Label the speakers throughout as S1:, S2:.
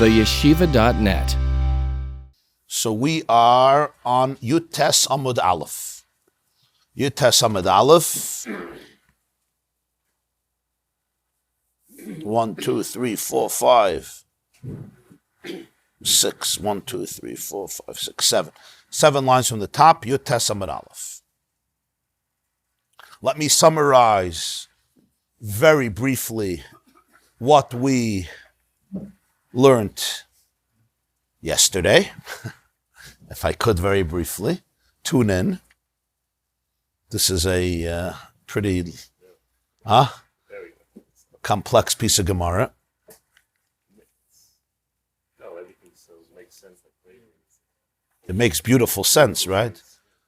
S1: theyeshiva.net.
S2: So we are on Yutes Amud Aleph. Yutes Amud Aleph. 1, 2, 3, 4, 5, 6. 1, 2, 3, 4, 5, 6, 7. 7 lines from the top, Yutes Amud Aleph. Let me summarize very briefly what we learned yesterday. If I could very briefly, tune in. This is a pretty complex piece of Gemarah. It makes beautiful sense, right?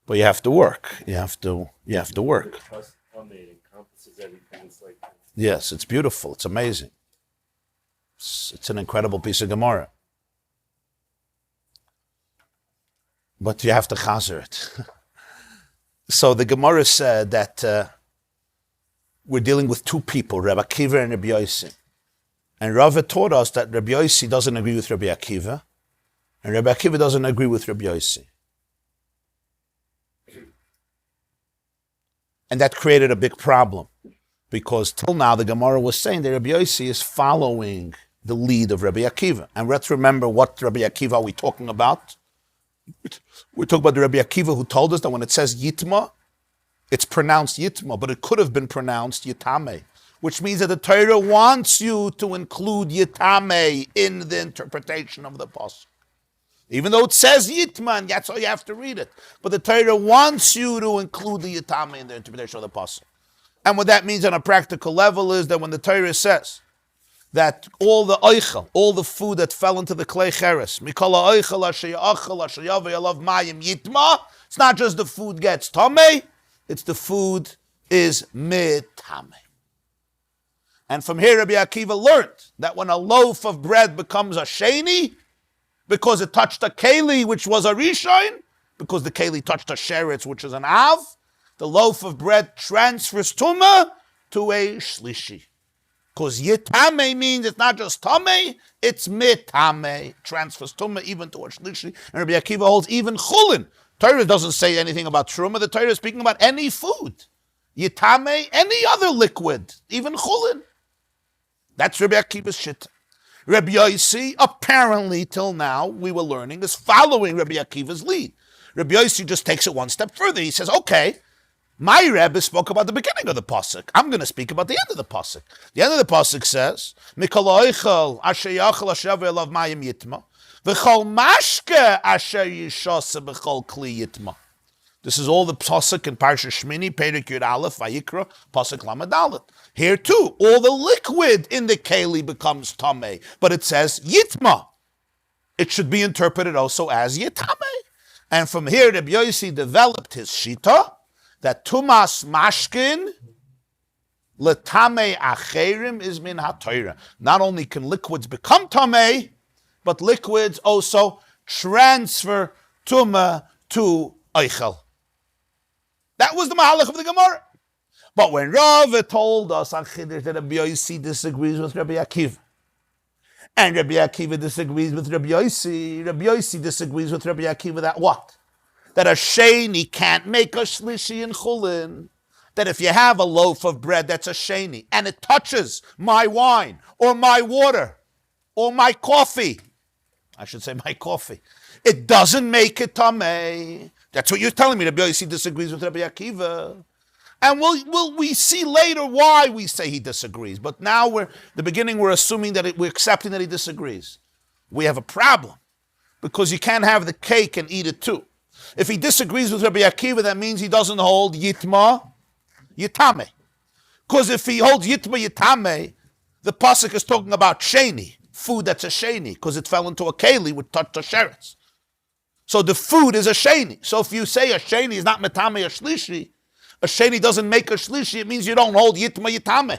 S2: But you have to work. You have to work. Yes, it's beautiful. It's amazing. It's an incredible piece of Gemarah. But you have to chazer it. So the Gemarah said that we're dealing with two people, Rabbi Akiva and Rabbi Yosi. And Rava taught us that Rabbi Yosi doesn't agree with Rabbi Akiva, and Rabbi Akiva doesn't agree with Rabbi Yosi. And that created a big problem, because till now the Gemarah was saying that Rabbi Yosi is following the lead of Rabbi Akiva. And let's remember what Rabbi Akiva are we talking about. We're talking about the Rabbi Akiva who told us that when it says Yitma, it's pronounced Yitma, but it could have been pronounced Yitame, which means that the Torah wants you to include Yitame in the interpretation of the pasuk. Even though it says Yitma, and that's how you have to read it. But the Torah wants you to include the Yitame in the interpretation of the pasuk. And what that means on a practical level is that when the Torah says that all the oichel, all the food that fell into the clay cheres, mikala oichel asher yachal asher yavei alav mayim yitma, it's not just the food gets tamei, it's the food is mitame. And from here Rabbi Akiva learned that when a loaf of bread becomes a sheni, because it touched a keli, which was a rishon, because the keli touched a sheretz, which is an av, the loaf of bread transfers tumah to a shlishi. Because yitame means it's not just tame, it's mitame. Transfers tumah even to a shlishi. And Rabbi Akiva holds even chulin. Torah doesn't say anything about truma. The Torah is speaking about any food. Yitame, any other liquid, even chulin. That's Rabbi Akiva's shit. Rabbi Yosi, apparently till now, we were learning, is following Rabbi Akiva's lead. Rabbi Yosi just takes it one step further. He says, okay, my Rebbe spoke about the beginning of the pasuk. I'm going to speak about the end of the pasuk. The end of the pasuk says, "Mikol oichel asher yachal asher yavei alav mayim yitma, v'chol mashke asher yishasa b'chol kli yitma." This is all the pasuk in Parshas Shmini, Perek Yud Aleph, Vayikra, pasuk Lamed Dalet. Here too, all the liquid in the keli becomes tamei, but it says yitma. It should be interpreted also as yitame. And from here, Rabbi Yosi developed his shita, that tumas mashkin letame acherim is min ha-Torah. Not only can liquids become tamei, but liquids also transfer tumah to eichel. That was the mahalach of the Gemarah. But when Rava told us on Chiddush that Rabbi Yosi disagrees with Rabbi Akiva, and Rabbi Akiva disagrees with Rabbi Yosi disagrees with Rabbi Akiva, that what? That a sheni can't make a shlishi in chulin. That if you have a loaf of bread that's a sheni, and it touches my wine, or my water, or my coffee, I should say my coffee, it doesn't make it tamei. That's what you're telling me. Rabbi Yosi disagrees with Rabbi Akiva. And we see later why we say he disagrees. But now we're assuming that we're accepting that he disagrees. We have a problem, because you can't have the cake and eat it too. If he disagrees with Rabbi Akiva, that means he doesn't hold Yitma, Yitame. Because if he holds Yitma, Yitame, the pasuk is talking about Sheni, food that's a Sheni, because it fell into a Keli which touched a Sheretz. So the food is a Sheni. So if you say a Sheni is not Metame, a Shlishi, a Sheni doesn't make a Shlishi, it means you don't hold Yitma, Yitame.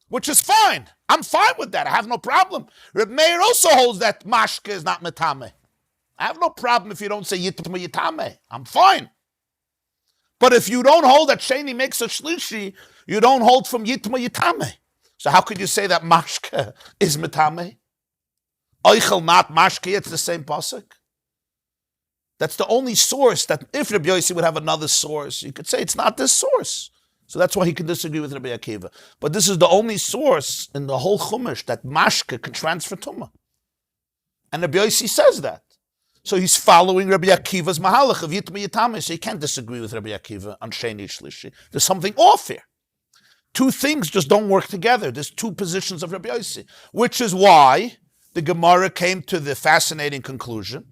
S2: Which is fine. I'm fine with that. I have no problem. Reb Meir also holds that Mashke is not Metame. I have no problem if you don't say Yitma Yitame. I'm fine. But if you don't hold that Sheni makes a Shlishi, you don't hold from Yitma Yitame. So how could you say that Mashke is Metame? Oichel not mashke, it's the same pasuk. That's the only source that if Rabbi Yosi would have another source, you could say it's not this source. So that's why he can disagree with Rabbi Akiva. But this is the only source in the whole Chumash that mashke can transfer tumah. And Rabbi Yosi says that. So he's following Rabbi Akiva's mahalach of yitma yitame. So you can't disagree with Rabbi Akiva on sheni shlishi. There's something off here. Two things just don't work together. There's two positions of Rabbi Yosi, which is why the Gemarah came to the fascinating conclusion.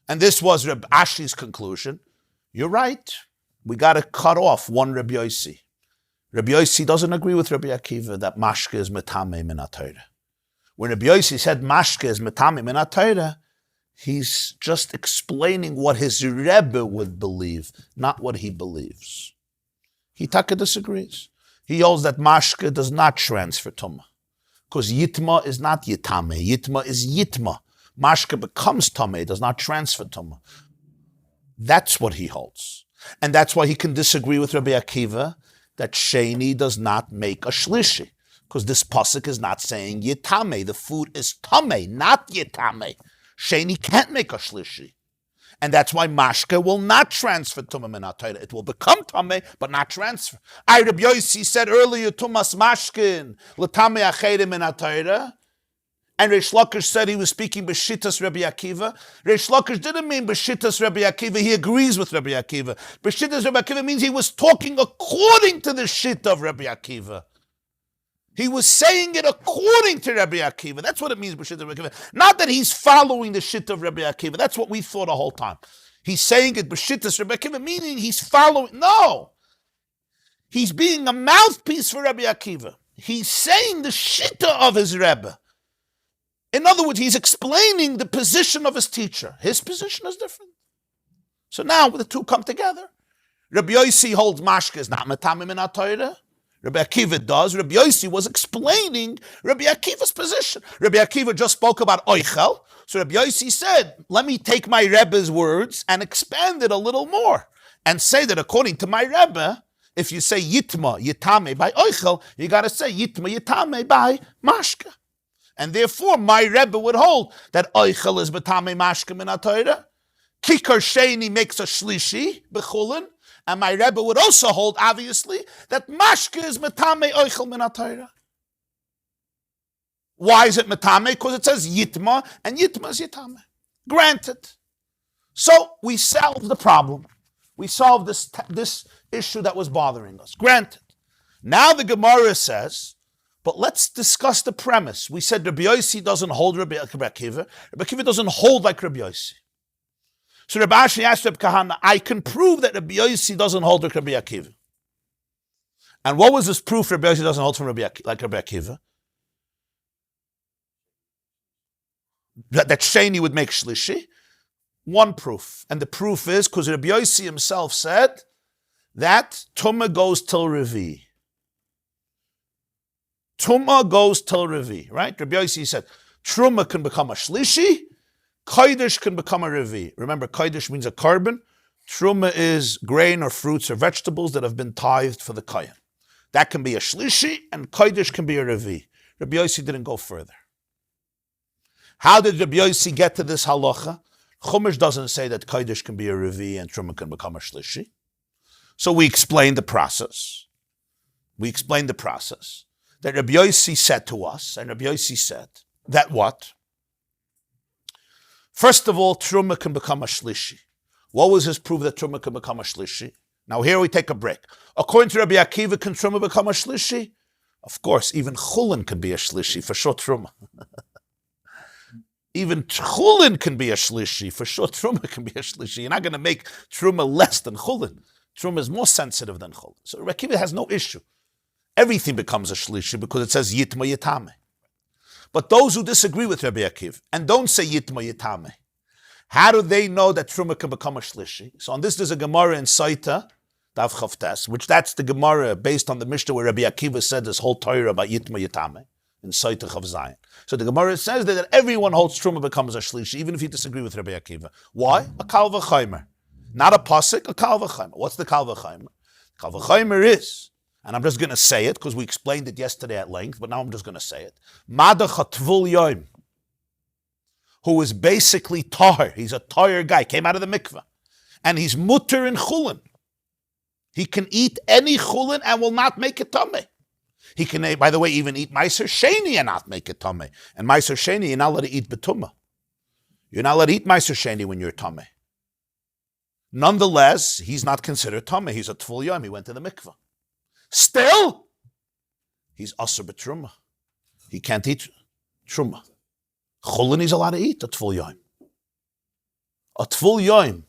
S2: And this was Rabbi Ashi's conclusion. You're right. We got to cut off one Rabbi Yosi. Rabbi Yosi doesn't agree with Rabbi Akiva that mashke is metame min haTorah. When Rabbi Yosi said mashke is metame min haTorah, he's just explaining what his Rebbe would believe, not what he believes. He taka disagrees. He holds that mashke does not transfer tumah, because yitma is not yitame. Yitma is yitma. Mashke becomes tameh, does not transfer tumah. That's what he holds. And that's why he can disagree with Rabbi Akiva that sheni does not make a shlishi, because this pasuk is not saying yitame. The food is tameh, not yitame. Sheni can't make a shlishi. And that's why mashke will not transfer tumah min haTorah. It will become tameh, but not transfer. Rabbi Yosi said earlier, tumas mashkin l'tameh acherim min haTorah. And Reish Lakish said he was speaking b'shittas Rabbi Akiva. Reish Lakish didn't mean b'shittas Rabbi Akiva. He agrees with Rabbi Akiva. B'shittas Rabbi Akiva means he was talking according to the shit of Rabbi Akiva. He was saying it according to Rabbi Akiva. That's what it means, b'shittas Rabbi Akiva. Not that he's following the shit of Rabbi Akiva. That's what we thought the whole time. He's saying it b'shittas Rabbi Akiva, meaning he's following. No. He's being a mouthpiece for Rabbi Akiva. He's saying the shitta of his Rebbe. In other words, he's explaining the position of his teacher. His position is different. So now the two come together. Rabbi Yosi holds mashke is not metamim in haTorah. Rabbi Akiva does. Rabbi Yosi was explaining Rabbi Akiva's position. Rabbi Akiva just spoke about oichel. So Rabbi Yosi said, let me take my Rebbe's words and expand it a little more and say that according to my Rebbe, if you say yitma, yitame by oichel, you got to say yitma, yitame by mashke. And therefore, my Rebbe would hold that oichel is betame mashke min haTorah. Kikar sheni makes a shlishi bechulin, and my Rebbe would also hold, obviously, that mashke is metame oichel min haTorah. Why is it metame? Because it says yitma, and yitma is yitame. Granted. So we solved the problem. We solved this issue that was bothering us. Granted. Now the Gemarah says, but let's discuss the premise. We said Rabbi Yosi doesn't hold Rabbi Akiva. Rabbi Akiva doesn't hold like Rabbi Yosi. So Rabbi Ashi asked Rabbi Kahana, I can prove that Rabbi Yosi doesn't hold like Rabbi Akiva. And what was this proof Rabbi Yosi doesn't hold from like Rabbi Akiva? That sheni would make shlishi. One proof. And the proof is because Rabbi Yosi himself said that Tumah goes till Revi. Tumah goes till Revi, right? Rabbi Yosi said, Truma can become a shlishi, Kodesh can become a Revi. Remember, Kodesh means a carbon. Truma is grain or fruits or vegetables that have been tithed for the Kohen. That can be a shlishi, and Kodesh can be a Revi. Rabbi Yosi didn't go further. How did Rabbi Yosi get to this halacha? Chumash doesn't say that Kodesh can be a Revi and Truma can become a shlishi. So we explained the process. That Rabbi Yosi said to us, and Rabbi Yosi said that what? First of all, Truma can become a shlishi. What was his proof that Truma can become a shlishi? Now here we take a break. According to Rabbi Akiva, can Truma become a shlishi? Of course, even Chulin can be a shlishi, for sure Truma. Even Chulin can be a shlishi, for sure Truma can be a shlishi. You're not going to make Truma less than Chulin. Truma is more sensitive than Chulin. So Rabbi Akiva has no issue. Everything becomes a shlishi because it says yitma yitame. But those who disagree with Rabbi Akiva and don't say yitma yitame, how do they know that Truma can become a shlishi? So on this there's a Gemarah in Seitzi, Dav Chavtes, which that's the Gemarah based on the Mishnah where Rabbi Akiva said this whole Torah about yitma yitame in Seitzi Chav Zayin. So the Gemarah says that everyone holds Truma becomes a shlishi, even if you disagree with Rabbi Akiva. Why? A kal v'chaimer. Not a pasuk, a kal v'chaimer. What's the kal v'chaimer? Kal v'chaimer is, and I'm just going to say it because we explained it yesterday at length, but now I'm just going to say it. Mada chatvul yoim. who is basically tahir. He's a tahir guy, came out of the mikveh. And he's mutter in chulin. He can eat any chulin and will not make it tameh. He can, by the way, even eat meiser sheni and not make it tameh. And meiser sheni, you're not allowed to eat betumah. You're not allowed to eat meiser sheni when you're tameh. Nonetheless, he's not considered tameh. He's a tful yom. He went to the mikveh. Still, he's aser b'truma. He can't eat truma. Chulin he's allowed to eat a tful yom. A tful yom.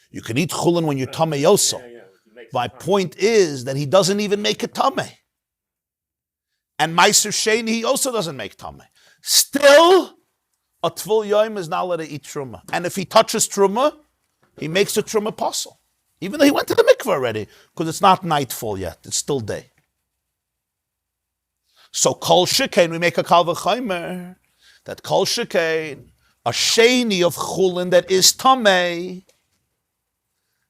S2: You can eat chulin when you're tameh yoso. My point is that he doesn't even make it tameh. And meiser sheni, he also doesn't make tameh. Still, a tvul yom is not allowed to eat truma. And if he touches truma, he makes the truma apostle. Even though he went to the mikveh already, because it's not nightfall yet, it's still day. So kol shekain, we make a kal v'chaimer, that kol shekain, a sheni of chulin that is tameh,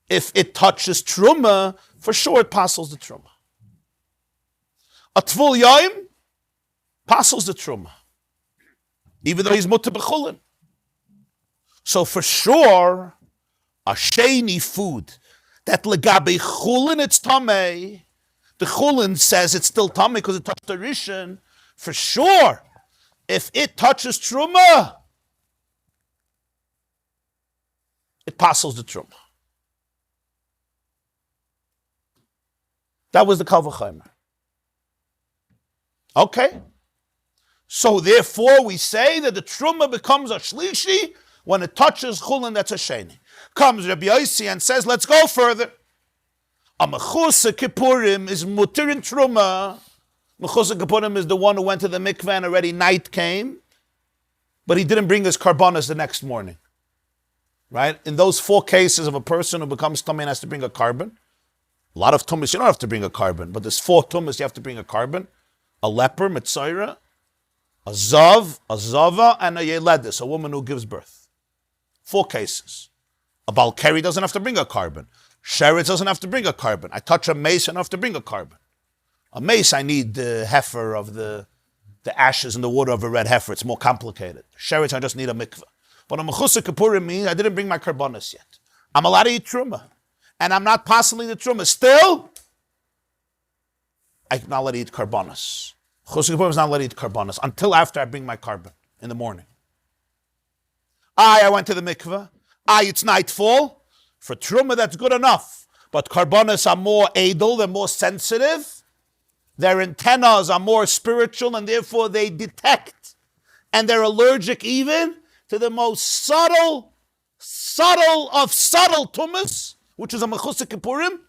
S2: if it touches truma, for sure it passes the truma. A tvul yom passes the truma, even though he's mutter b'chulin. So for sure, a sheni food that legabe chulin it's tameh. The chulin says it's still tameh because it touched the rishon. For sure, if it touches truma, it passes the truma. That was the kal v'chaimer. Okay. So therefore we say that the truma becomes a shlishi when it touches chulin that's a sheni. Comes Rabbi Yosi and says, let's go further. A mechusa kippurim is mutter in truma. Mechusa kippurim is the one who went to the mikveh and already night came, but he didn't bring his karbanas the next morning. Right? In those 4 cases of a person who becomes tummy and has to bring a carbon, a lot of tumas you don't have to bring a carbon, but there's 4 tumas you have to bring a carbon: a leper, mitzayra, a zav, a zava, and a yeledis, a woman who gives birth. 4 cases. A balkari doesn't have to bring a carbon. Sheretz doesn't have to bring a carbon. I touch a mace, I don't have to bring a carbon. A mace, I need the heifer of the ashes and the water of a red heifer. It's more complicated. Sheretz, I just need a mikveh. But a mechusa kippurim means I didn't bring my karbonis yet. I'm allowed to eat truma. And I'm not passing the truma. Still, I'm not allowed to eat karbonis. Mechusa kippurim is not allowed to eat karbonis until after I bring my carbon in the morning. I went to the mikveh. It's nightfall. For truma, that's good enough. But karbonis are more edel, they're more sensitive. Their antennas are more spiritual, and therefore they detect. And they're allergic even to the most subtle of subtle tumas, which is a mechusa kippurim,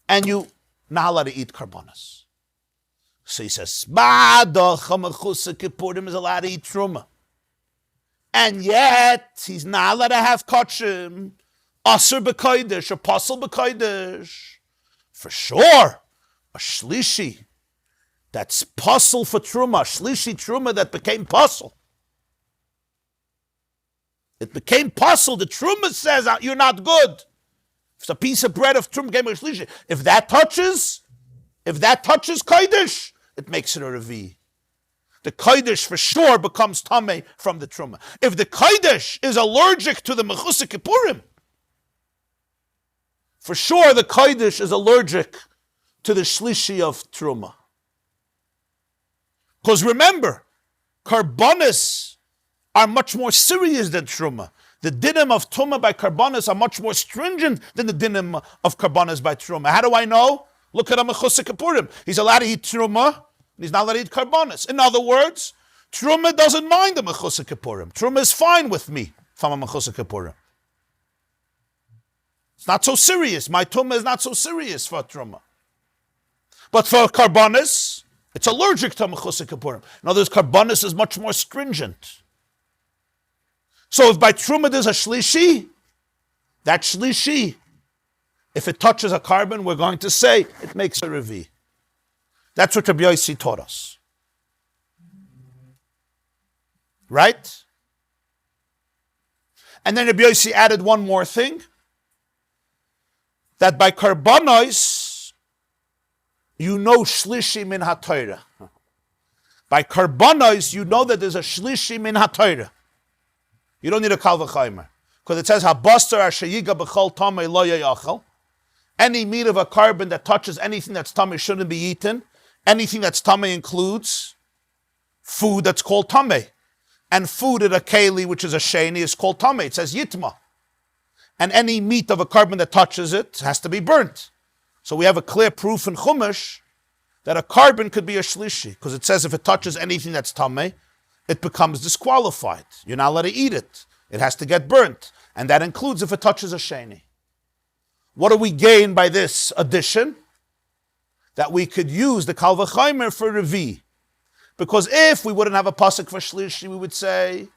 S2: and you not allowed to eat karbonis. So he says, Ma'adach mechusa kippurim is allowed to eat truma. And yet, he's not allowed to have kachim, aser b'kodesh, or pasal b'kodesh. For sure, a shlishi that's pasal for truma, shlishi truma that became pasal. It became pasal. The truma says you're not good. If it's a piece of bread of truma became a shlishi. If that touches kodesh, it makes it a revi. The kodesh for sure becomes tameh from the truma. If the kodesh is allergic to the mechusa kippurim, for sure the kodesh is allergic to the shlishi of truma. Because remember, karbonis are much more serious than truma. The dinim of truma by karbonis are much more stringent than the dinim of karbonis by truma. How do I know? Look at a mechusa kippurim. He's allowed to eat truma. He's not allowed to eat karbonis. In other words, truma doesn't mind the mechusa kippurim. Truma is fine with me if I'm a mechusa kippurim. It's not so serious. My truma is not so serious for truma. But for karbonis, it's allergic to mechusa kippurim. In other words, karbonis is much more stringent. So if by truma there's a shlishi, that shlishi, if it touches a carbon, we're going to say it makes a revi. That's what Rabbi Yosi taught us. Right? And then Rabbi Yosi added one more thing, that by karbonos, you know shlishi min ha-Torah. By karbanos, you know that there's a shlishi min ha-Torah. You don't need a kal v'chaymer. Because it says, ha-basar ashayiga b'chol tamei lo yachal. Any meat of a carbon that touches anything that's tamei shouldn't be eaten. Anything that's tamei includes food that's called tamei. And food at a keli, which is a sheni, is called tamei. It says yitma. And any meat of a carbon that touches it has to be burnt. So we have a clear proof in Chumash that a carbon could be a shlishi, because it says if it touches anything that's tamei, it becomes disqualified. You're not allowed to eat it. It has to get burnt. And that includes if it touches a sheni. What do we gain by this addition? That we could use the kal v'chaymer for revi. Because if we wouldn't have a pasuk for shlishi, we would say,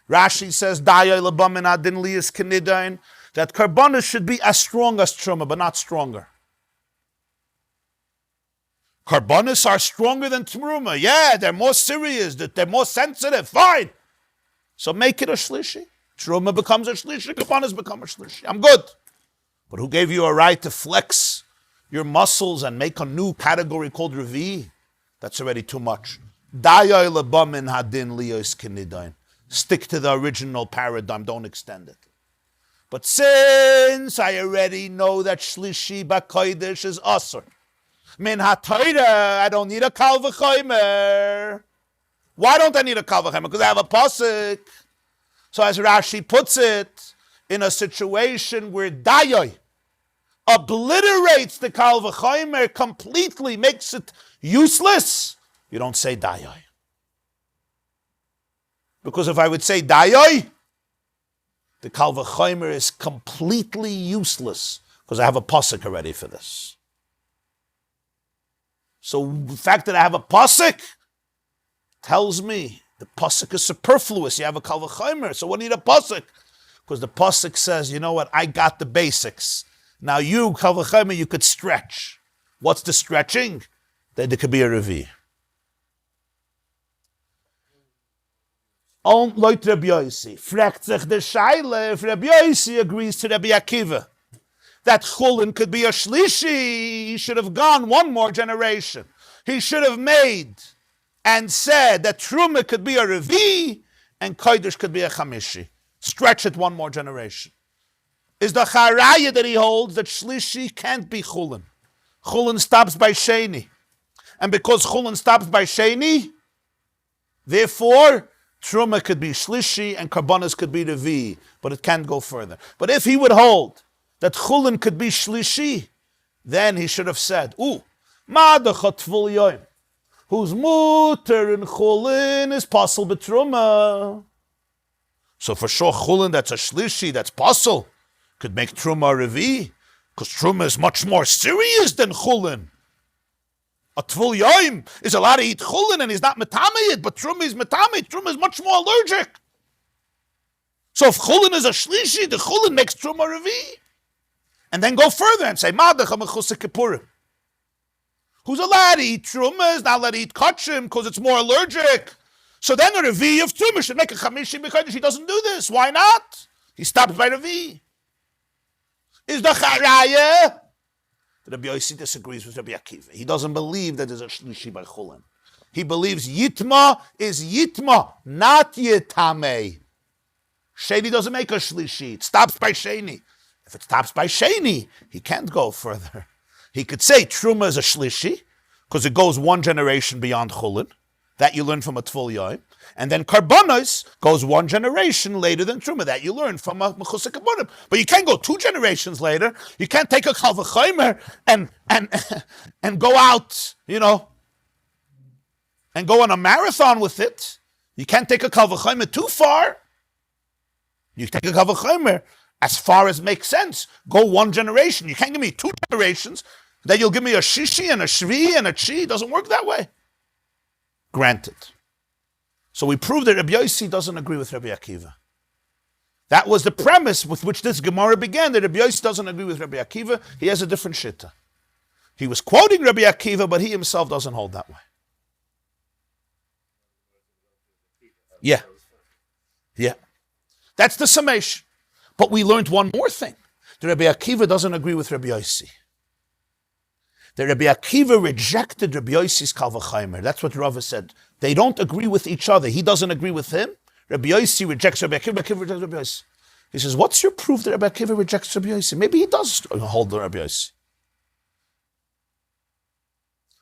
S2: Rashi says, Dayay lebamin adin liyas kenidain, that karbanos should be as strong as truma, but not stronger. Karbanos are stronger than truma. Yeah, they're more serious, they're more sensitive. Fine. So make it a shlishi. Truma becomes a shlishi, karbanos become a shlishi. I'm good. But who gave you a right to flex your muscles and make a new category called revi? That's already too much. Dayay lebamin hadin liyas kenidain. Stick to the original paradigm, don't extend it. But since I already know that shlishi b'kodesh is asur, min ha-Torah, I don't need a kal v'chaymer. Why don't I need a kal v'chaymer? Because I have a pasuk. So as Rashi puts it, in a situation where dayay obliterates the kal v'chaymer completely, makes it useless, you don't say dayay. Because if I would say dayay, the kal v'chaymer is completely useless, because I have a pasuk already for this. So the fact that I have a pasuk tells me the pasuk is superfluous. You have a kal v'chaymer, so what do you need a pasuk? Because the pasuk says, you know what, I got the basics. Now you, kal v'chaymer, you could stretch. What's the stretching? That there could be a revi. On Leut Rabbi Yosi, fragt sich der Shaila if Rabbi Yosi agrees to Rabbi Akiva that Chulin could be a shlishi. He should have gone one more generation. He should have made and said that Truma could be a revi and Kodesh could be a chamishi. Stretch it one more generation. Is the charaya that he holds that shlishi can't be Chulin. Chulin stops by sheni. And because Chulin stops by sheni, therefore, Truma could be shlishi and karbanos could be revi, but it can't go further. But if he would hold that chulin could be shlishi, then he should have said, madachat tvul yoim, whose muter in chulin is pasul betruma. So for sure, chulin that's a shlishi, that's pasul, could make truma revi, because truma is much more serious than chulin. A tvul yoim is allowed to eat chulin and he's not metameyed, but truma is metameyed. Truma is much more allergic. So if chulin is a shlishi, the chulin makes truma revi. And then go further and say, Madach ha-mechusah kippurim. Who's allowed to eat truma is not allowed to eat kachim because it's more allergic. So then the revi of truma should make a chamishi because he doesn't do this. Why not? He stops by revi. Is the charaya? Rabbi Yosi disagrees with Rabbi Akiva. He doesn't believe that there's a shlishi by chulin. He believes yitma is yitma, not yitame. Sheni doesn't make a shlishi. It stops by sheni. If it stops by sheni, he can't go further. He could say truma is a shlishi because it goes one generation beyond chulin. That you learn from a tvul yoim. And then karbanos goes one generation later than truma. That you learn from a mechusah kabonim. But you can't go 2 generations later. You can't take a kal v'chaymer and go out, and go on a marathon with it. You can't take a kal v'chaymer too far. You take a kal v'chaymer as far as makes sense. Go 1 generation. You can't give me 2 generations. Then you'll give me a shishi and a shvi and a chi. It doesn't work that way. Granted. So we proved that Rabbi Yosi doesn't agree with Rabbi Akiva. That was the premise with which this Gemarah began, that Rabbi Yosi doesn't agree with Rabbi Akiva. He has a different shitta. He was quoting Rabbi Akiva, but he himself doesn't hold that way. Yeah. That's the summation. But we learned one more thing. That Rabbi Akiva doesn't agree with Rabbi Yosi. The Rabbi Akiva rejected Rabbi Yosi's Kal V'Chaimer. That's what Rava said. They don't agree with each other. He doesn't agree with him. Rabbi Yosi rejects Rabbi Akiva. Rabbi Akiva rejects Rabbi Yosi. He says, what's your proof that Rabbi Akiva rejects Rabbi Yosi? Maybe he does hold the Rabbi Yosi.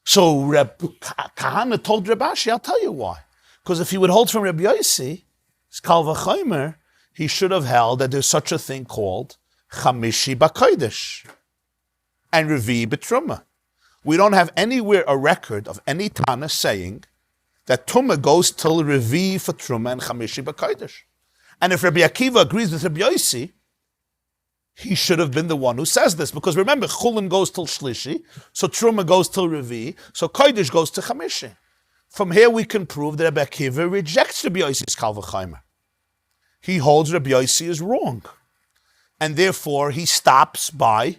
S2: So Kahana told Rabbi Ashi, I'll tell you why. Because if he would hold from Rabbi Yosi, his Kal V'Chaimer, he should have held that there's such a thing called Chamishi B'Kodesh and Revi B'Truma. We don't have anywhere a record of any Tana saying that Truma goes till Revi for Truma and Chamishi B'Kodesh. And if Rabbi Akiva agrees with Rabbi Yosi, he should have been the one who says this. Because remember, Chulin goes till Shlishi, so Truma goes till Revi, so Kodesh goes to Chamishi. From here we can prove that Rabbi Akiva rejects Rabbi Yosi's Kal V'Chaimer. He holds Rabbi Yosi is wrong. And therefore he stops by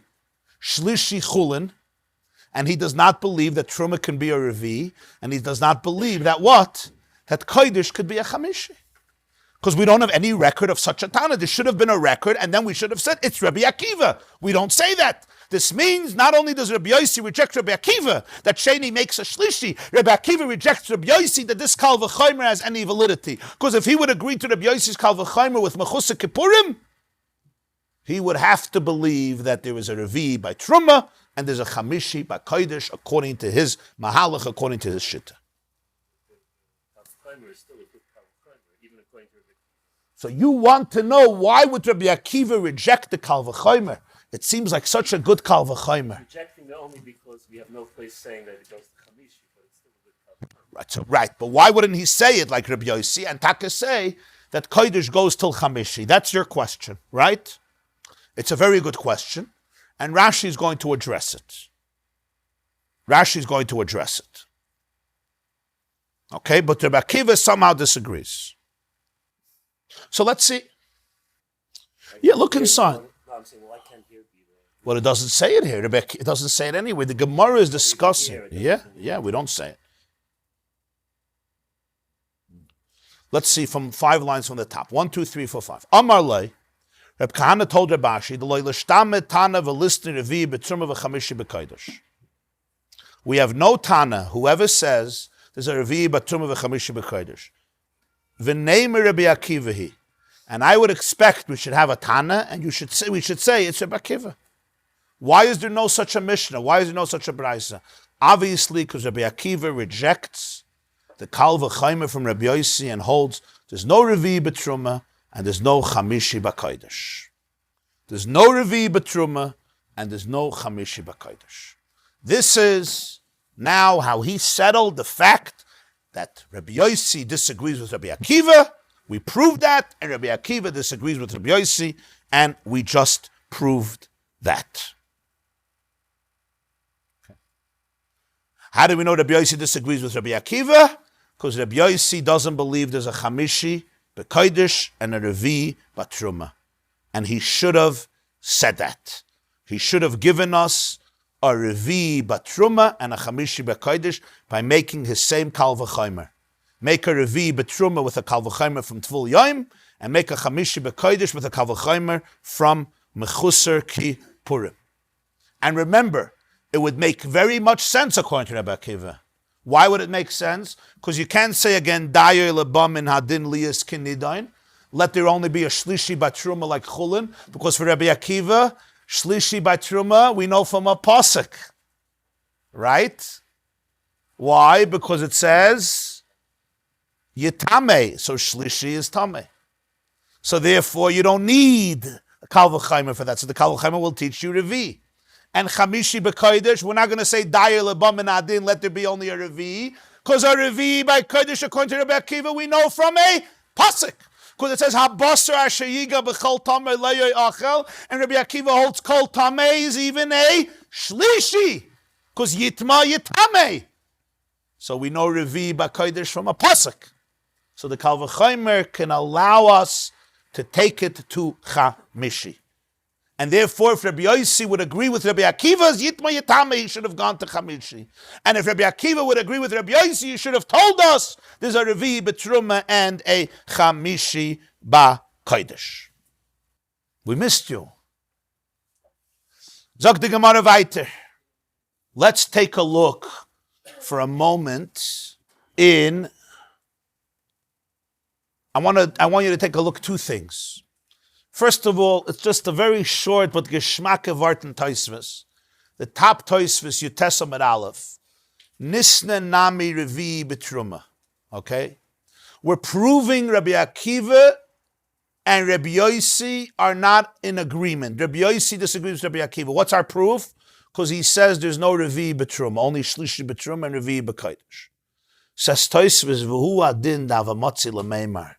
S2: Shlishi Chulin, and he does not believe that Truma can be a Revi, and he does not believe that what? That Kodesh could be a Chamishi. Because we don't have any record of such a Tana. There should have been a record, and then we should have said, it's Rabbi Akiva. We don't say that. This means not only does Rabbi Yosi reject Rabbi Akiva, that Sheni makes a Shlishi, Rabbi Akiva rejects Rabbi Yosi, that this Kal V'Chaimer has any validity. Because if he would agree to Rabbi Yosi's Kal V'Chaimer with Mechusa Kippurim, he would have to believe that there is a Revi by Truma, and there's a Chamishi by Kodesh, according to his Mahalach, according to his Shitta. So you want to know, why would Rabbi Akiva reject the Kal V'Chaimer? It seems like such a good Kal V'Chaimer.
S1: Rejecting it only because we have no place saying that it goes to Chamishi, but it's still a good Kal V'Chaimer.
S2: Right, but why wouldn't he say it like Rabbi Yosi and Taka say that Kodesh goes till Chamishi? That's your question, right? It's a very good question, and Rashi is going to address it. Rashi is going to address it. Okay, but Rabbi Akiva somehow disagrees. So let's see. Yeah, look inside.
S1: No, I'm saying, why can't here be there?
S2: Well, it doesn't say it here. It doesn't say it anywhere. The Gemarah is discussing. Yeah, we don't say it. Let's see from 5 lines from the top. 1, 2, 3, 4, 5. Amar lei, Reb Kahana told Rabbi Ashi, the loy l'shtame tana v'listni revi b'tzurma v'chamishi b'kodesh. We have no tana, whoever says there's a revi b'tzurma v'chamishi b'kodesh. V'neimer Rabbi Akiva he. And I would expect we should have a Tana, and we should say it's Rabbi Akiva. Why is there no such a Mishnah? Why is there no such a Braisa? Obviously, because Rabbi Akiva rejects the Kal V'Chaimer from Rabbi Yosi and holds there's no Revi B'Truma and there's no Chamishi B'Kodesh. There's no Revi B'Truma and there's no Chamishi B'Kodesh. This is now how he settled the fact that Rabbi Yosi disagrees with Rabbi Akiva. We proved that, and Rabbi Akiva disagrees with Rabbi Yosi, and we just proved that. Okay. How do we know Rabbi Yosi disagrees with Rabbi Akiva? Because Rabbi Yosi doesn't believe there's a Chamishi B'Kodesh and a Revi B'Truma. And he should have said that. He should have given us a Revi B'Truma and a Chamishi B'Kodesh by making his same Kal V'Chaimer. Make a Revi B'Truma with a Kal V'Chaimer from Tvul Yom, and make a Chamishi B'Kodesh with a Kal V'Chaimer from Mechuser Ki Purim. And remember, it would make very much sense according to Rabbi Akiva. Why would it make sense? Because you can't say again, Dayer Lebam in Hadin Liyas Kinidain. Let there only be a Shlishi B'Truma like Chulin, because for Rabbi Akiva, Shlishi B'Truma, we know from a Pasuk. Right? Why? Because it says Yitame, so Shlishi is Tame. So therefore, you don't need a Kal V'Chaimer for that. So the Kal V'Chaimer will teach you Revi. And Chamishi B'Kodesh, we're not going to say Dayer Lebam and Adin, let there be only a Revi, because a Revi by Kodesh, according to Rabbi Akiva, we know from a Pasuk. Because it says Habasar Ashayiga B'Chol Tamei Le'Yoy Achel, and Rabbi Akiva holds Kol Tamei is even a Shlishi, because Yitma Yitame. So we know Revi B'Kodesh from a Pasuk. So the Kal V'Chaimer can allow us to take it to Chamishi. And therefore, if Rabbi Yosi would agree with Rabbi Akiva's Yitma Yitame, he should have gone to Chamishi. And if Rabbi Akiva would agree with Rabbi Yosi, he should have told us there's a Revi B'Truma and a Chamishi B'Kodesh. We missed you. Zog the Gemarah weiter. let's take a look for a moment in. I want you to take a look at two things. First of all, it's just a very short but geschmacke Wort in Tosfos. The top Tosfos, Yutesam at Aleph. Nisne nami revi betruma. Okay? We're proving Rabbi Akiva and Rabbi Yosi are not in agreement. Rabbi Yosi disagrees with Rabbi Akiva. What's our proof? Because he says there's no revi betruma, only shlishi betruma and revi bekodesh. Says Tosfos, v'hu adin davamotzi l'meimar.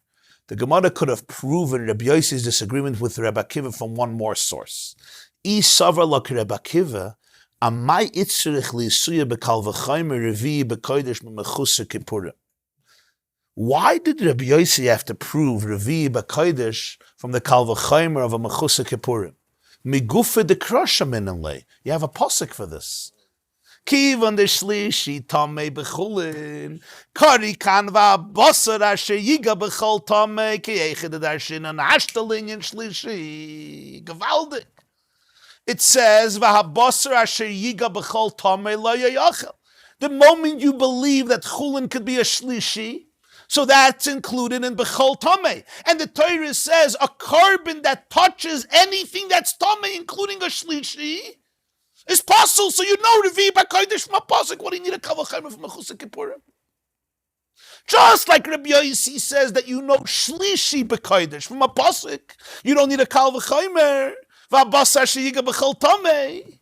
S2: The Gemarah could have proven Rabbi Yosi's disagreement with Rabbi Akiva from one more source. I savar lak Rabbi Akiva, amai itzrich li'isuya bekal v'chaymer revi bekodesh m'mechusa kippurim. Why did Rabbi Yosi have to prove revi bekodesh from the kal v'chaymer of a mechusa kippurim? Migufa de krasha minanle. You have a pasuk for this. Kivan de shlishi tamei bechulin. Kari kanva basar asher yiga bechol tamei ki echid darshin an ashtalin in shlishi. Gewaldig. It says vahabasar asher yiga bechol tamei lo yachel. The moment you believe that chulin could be a shlishi, so that's included in bechol tamei. And the Torah says a carbon that touches anything that's tamei, including a shlishi, is possible. So you know revi b'kodesh from a pasuk. What do you need a kal v'chaymer from a chusa kippurim? Just like Rabbi Yosi says that you know shlishi b'kodesh from a pasuk, you don't need a kal v'chaymer. V'abasar sheyiga b'chol tamei.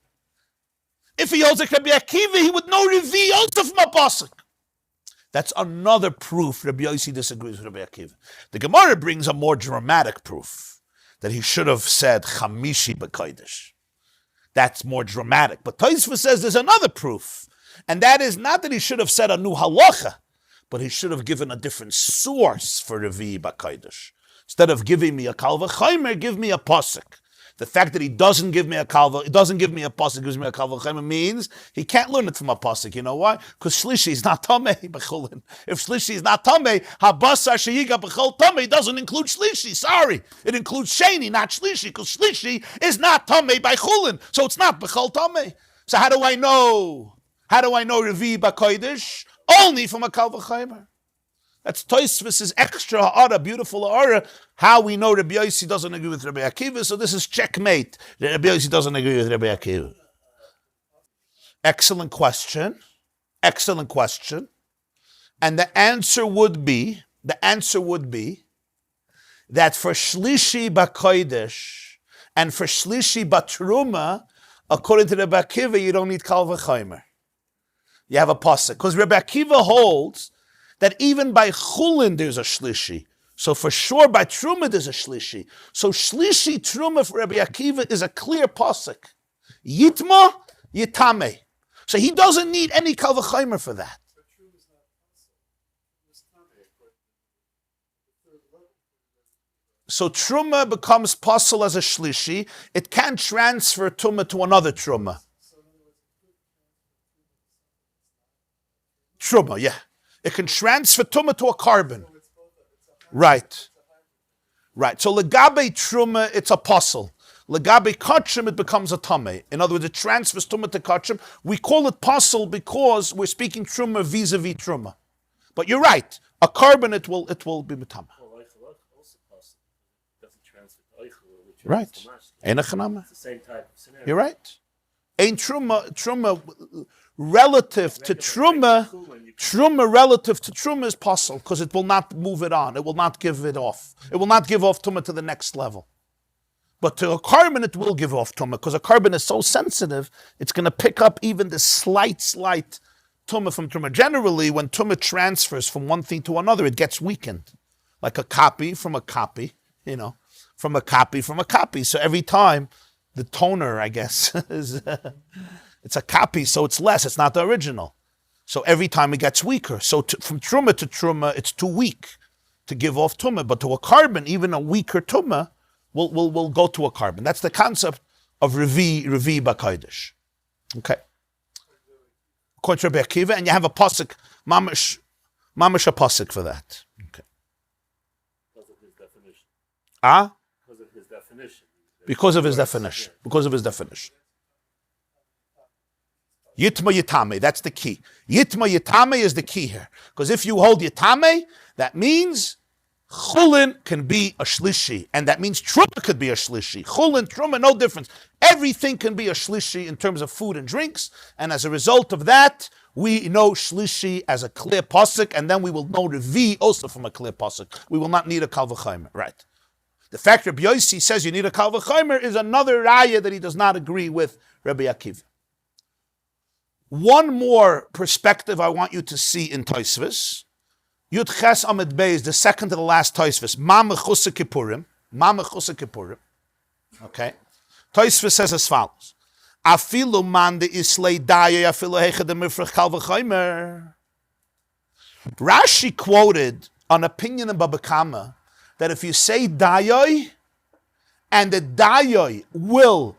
S2: If he holds like Rabbi Akiva, he would know revi also from a pasuk. That's another proof Rabbi Yosi disagrees with Rabbi Akiva. The Gemarah brings a more dramatic proof that he should have said chamishi b'kodesh. That's more dramatic. But Tosfos says there's another proof. And that is not that he should have said a new halacha, but he should have given a different source for Revi B'Kodesh. Instead of giving me a kal v'chaymer, give me a pasuk. The fact that he doesn't give me a pasuk, gives me a kal v'chaymer means he can't learn it from a pasuk. You know why? Because shlishi is not tamei b'chulin. If shlishi is not tamei, habasar sheyiga b'chol tamei doesn't include shlishi. Sorry, it includes sheni, not shlishi, because shlishi is not tamei by chulin, so it's not b'chol tamei. So how do I know? Revi b'kodesh? Only from a kal v'chaymer. That's Tosfos' extra ha'ara, beautiful ha'ara, how we know Rabbi Yosi doesn't agree with Rabbi Akiva, so this is checkmate. Rabbi Yosi doesn't agree with Rabbi Akiva. Excellent question. And the answer would be that for Shlishi B'Kodesh and for Shlishi B'Truma, according to Rabbi Akiva, you don't need kal v'chaymer. You have a pasuk. Because Rabbi Akiva holds that even by chulin there's a shlishi. So for sure by truma there's a shlishi. So shlishi truma for Rabbi Akiva is a clear pasuk. Yitma, yitame. So he doesn't need any kal v'chaymer for that. So truma becomes possible as a shlishi. It can't transfer truma to another truma. Truma, yeah. It can transfer truma to a carbon. Right. So legabe truma, it's a puzzle. Legabe kachim, it becomes a tamei. In other words, it transfers truma to kachim. We call it puzzle because we're speaking truma vis-a-vis truma. But you're right. A carbon, it will be metama. Right. Ein achanama.
S1: It's the same type of scenario.
S2: You're right. Ain't truma relative to truma relative to truma is possible because it will not move it on. It will not give it off. It will not give off truma to the next level. But to a carbon, it will give off truma because a carbon is so sensitive, it's going to pick up even the slight truma from truma. Generally, when truma transfers from one thing to another, it gets weakened. Like a copy from a copy, from a copy. So every time, the toner, I guess, is it's a copy, so it's less. It's not the original. So every time it gets weaker. So from truma to truma, it's too weak to give off truma. But to a carbon, even a weaker truma will go to a carbon. That's the concept of revi b'kodesh. Okay. According to Rabbi Akiva, and you have a pasuk, mamash a pasuk for that. Okay.
S1: Because of his definition.
S2: Because of his definition. Yitma Yitame, that's the key. Yitma Yitame is the key here. Because if you hold Yitame, that means Chulin can be a Shlishi, and that means Truma could be a Shlishi. Chulin, Truma, no difference. Everything can be a Shlishi in terms of food and drinks, and as a result of that, we know Shlishi as a clear pasuk, and then we will know Revi also from a clear pasuk. We will not need a Kal V'Chaimer, right? The fact Rabbi Yosi says you need a Kal V'Chaimer is another raya that he does not agree with Rabbi Akiva. One more perspective I want you to see in Tosfos. Yud Ches Amid Beis, the second to the last Tosfos. Ma Mechusa Kippurim. Ma Mechusa Kippurim. Okay. Tosfos says as follows. Afilu man de islay daya afilu hecha de mifrach kal v'chaimer. Rashi quoted an opinion in Baba Kama that if you say dayoi and the dayoi will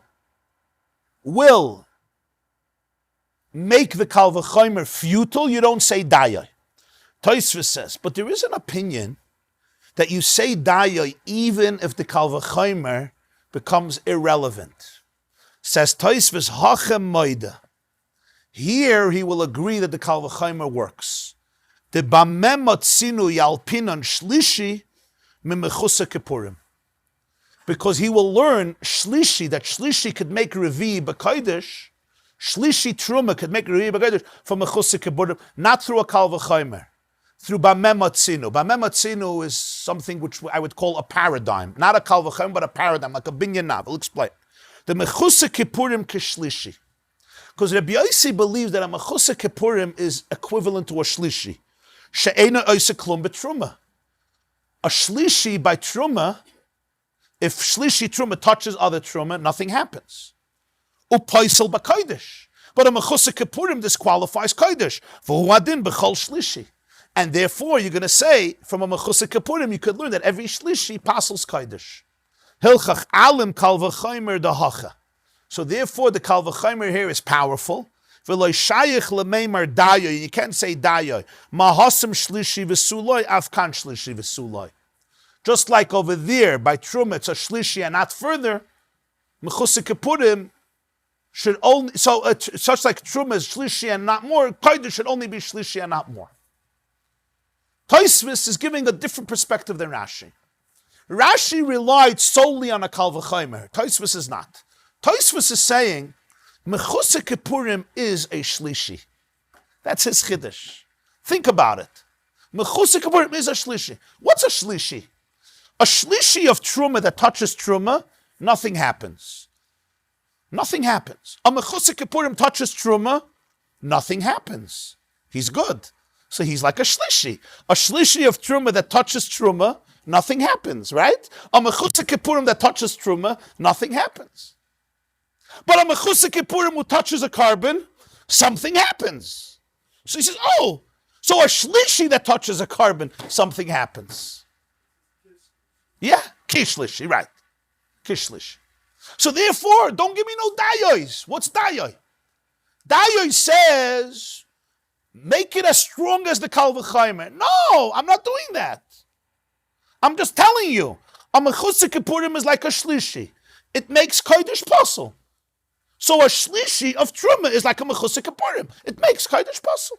S2: make the kal v'chaimer futile, you don't say dayoi. Tosfos says, but there is an opinion that you say dayoi even if the kal v'chaimer becomes irrelevant. Says Tosfos, hachem moida. Here he will agree that the kal v'chaimer works. The bamem motzinu yalpinon shlishi mimechusa kippurim. Because he will learn shlishi, that shlishi could make revi b'kodesh, shlishi truma could make revi b'kodesh from mechusa kippurim, not through a kal v'chaimer. Through bamem motzinu. Bamem motzinu is something which I would call a paradigm. Not a kal v'chaimer, but a paradigm, like a binyan. I'll explain. The mechusa kippurim kishlishi. Because Rabbi Yosi believes that a mechusa kippurim is equivalent to a shlishi. She'ena oisa klum betruma. A shlishi by truma, if shlishi truma touches other truma, nothing happens. Upaisel b'kodesh. But a mechusa kippurim disqualifies kodesh. V'hu adin b'chol shlishi. And therefore, you're going to say, from a mechusa kippurim, you could learn that every shlishi passes kodesh. Hilchach alim kal v'chaimer dahacha. So therefore, the kal v'chaimer here is powerful. V'lo shayich l'meimar dayoy. You can't say dayoy. Mahasam shlishi v'suloi, afkan shlishi v'suloi. Just like over there, by Truma, it's a shlishi and not further. Mechusa kippurim should only, such like Truma is shlishi and not more, kodesh should only be shlishi and not more. Tosfos is giving a different perspective than Rashi. Rashi relied solely on a kal v'chaimer. Tosfos is not. Tosfos is saying, mechusa kippurim is a shlishi. That's his chiddush. Think about it. Mechusa kippurim is a shlishi. What's a shlishi? A shlishi of truma that touches truma, nothing happens. Nothing happens. A mechusa kippurim touches truma, nothing happens. He's good. So he's like a shlishi. A shlishi of truma that touches truma, nothing happens, right? A mechusa kippurim that touches truma, nothing happens. But a mechusa kippurim who touches a carbon, something happens. So he says, oh, so a shlishi that touches a carbon, something happens. Yeah, kishlishi, right. Kishlishi. So therefore, don't give me no dayois. What's dayoy? Dayoy says, make it as strong as the kal v'chaimer. No, I'm not doing that. I'm just telling you, a mechusa kippurim is like a shlishi. It makes kodesh possible. So a shlishi of truma is like a mechusa kippurim. It makes kodesh possible.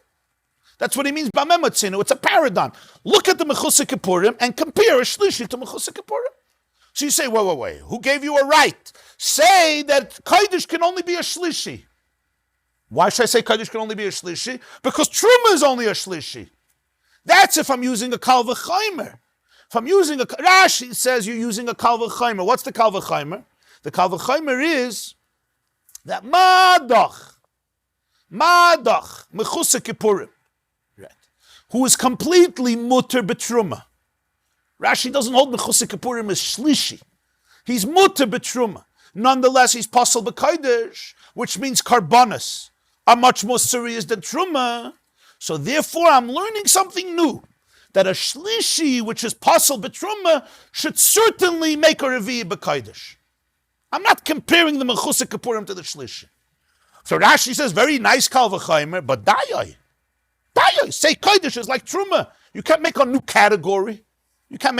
S2: That's what he means by memotzinu. It's a paradigm. Look at the mechusa kippurim and compare a shlishi to mechusa kippurim. So you say, wait. Who gave you a right? Say that kodesh can only be a shlishi. Why should I say kodesh can only be a shlishi? Because truma is only a shlishi. That's if I'm using a kal v'chaimer. If I'm using a, Rashi says you're using a kal v'chaimer. What's the kal v'chaimer? The kal v'chaimer is that madach, mechusa kippurim, right? Who is completely mutter betruma. Rashi doesn't hold mechusa kippurim as shlishi. He's mutter betruma. Nonetheless, he's pasal b'kodesh, which means karbonos are much more serious than truma. So therefore, I'm learning something new. That a shlishi, which is pasal betruma, should certainly make a revi b'kodesh. I'm not comparing the mechusa kippurim to the shlishi. So Rashi says, very nice kal v'chaimer, but dayoy. Say kodesh is like truma. You can't make a new category. You have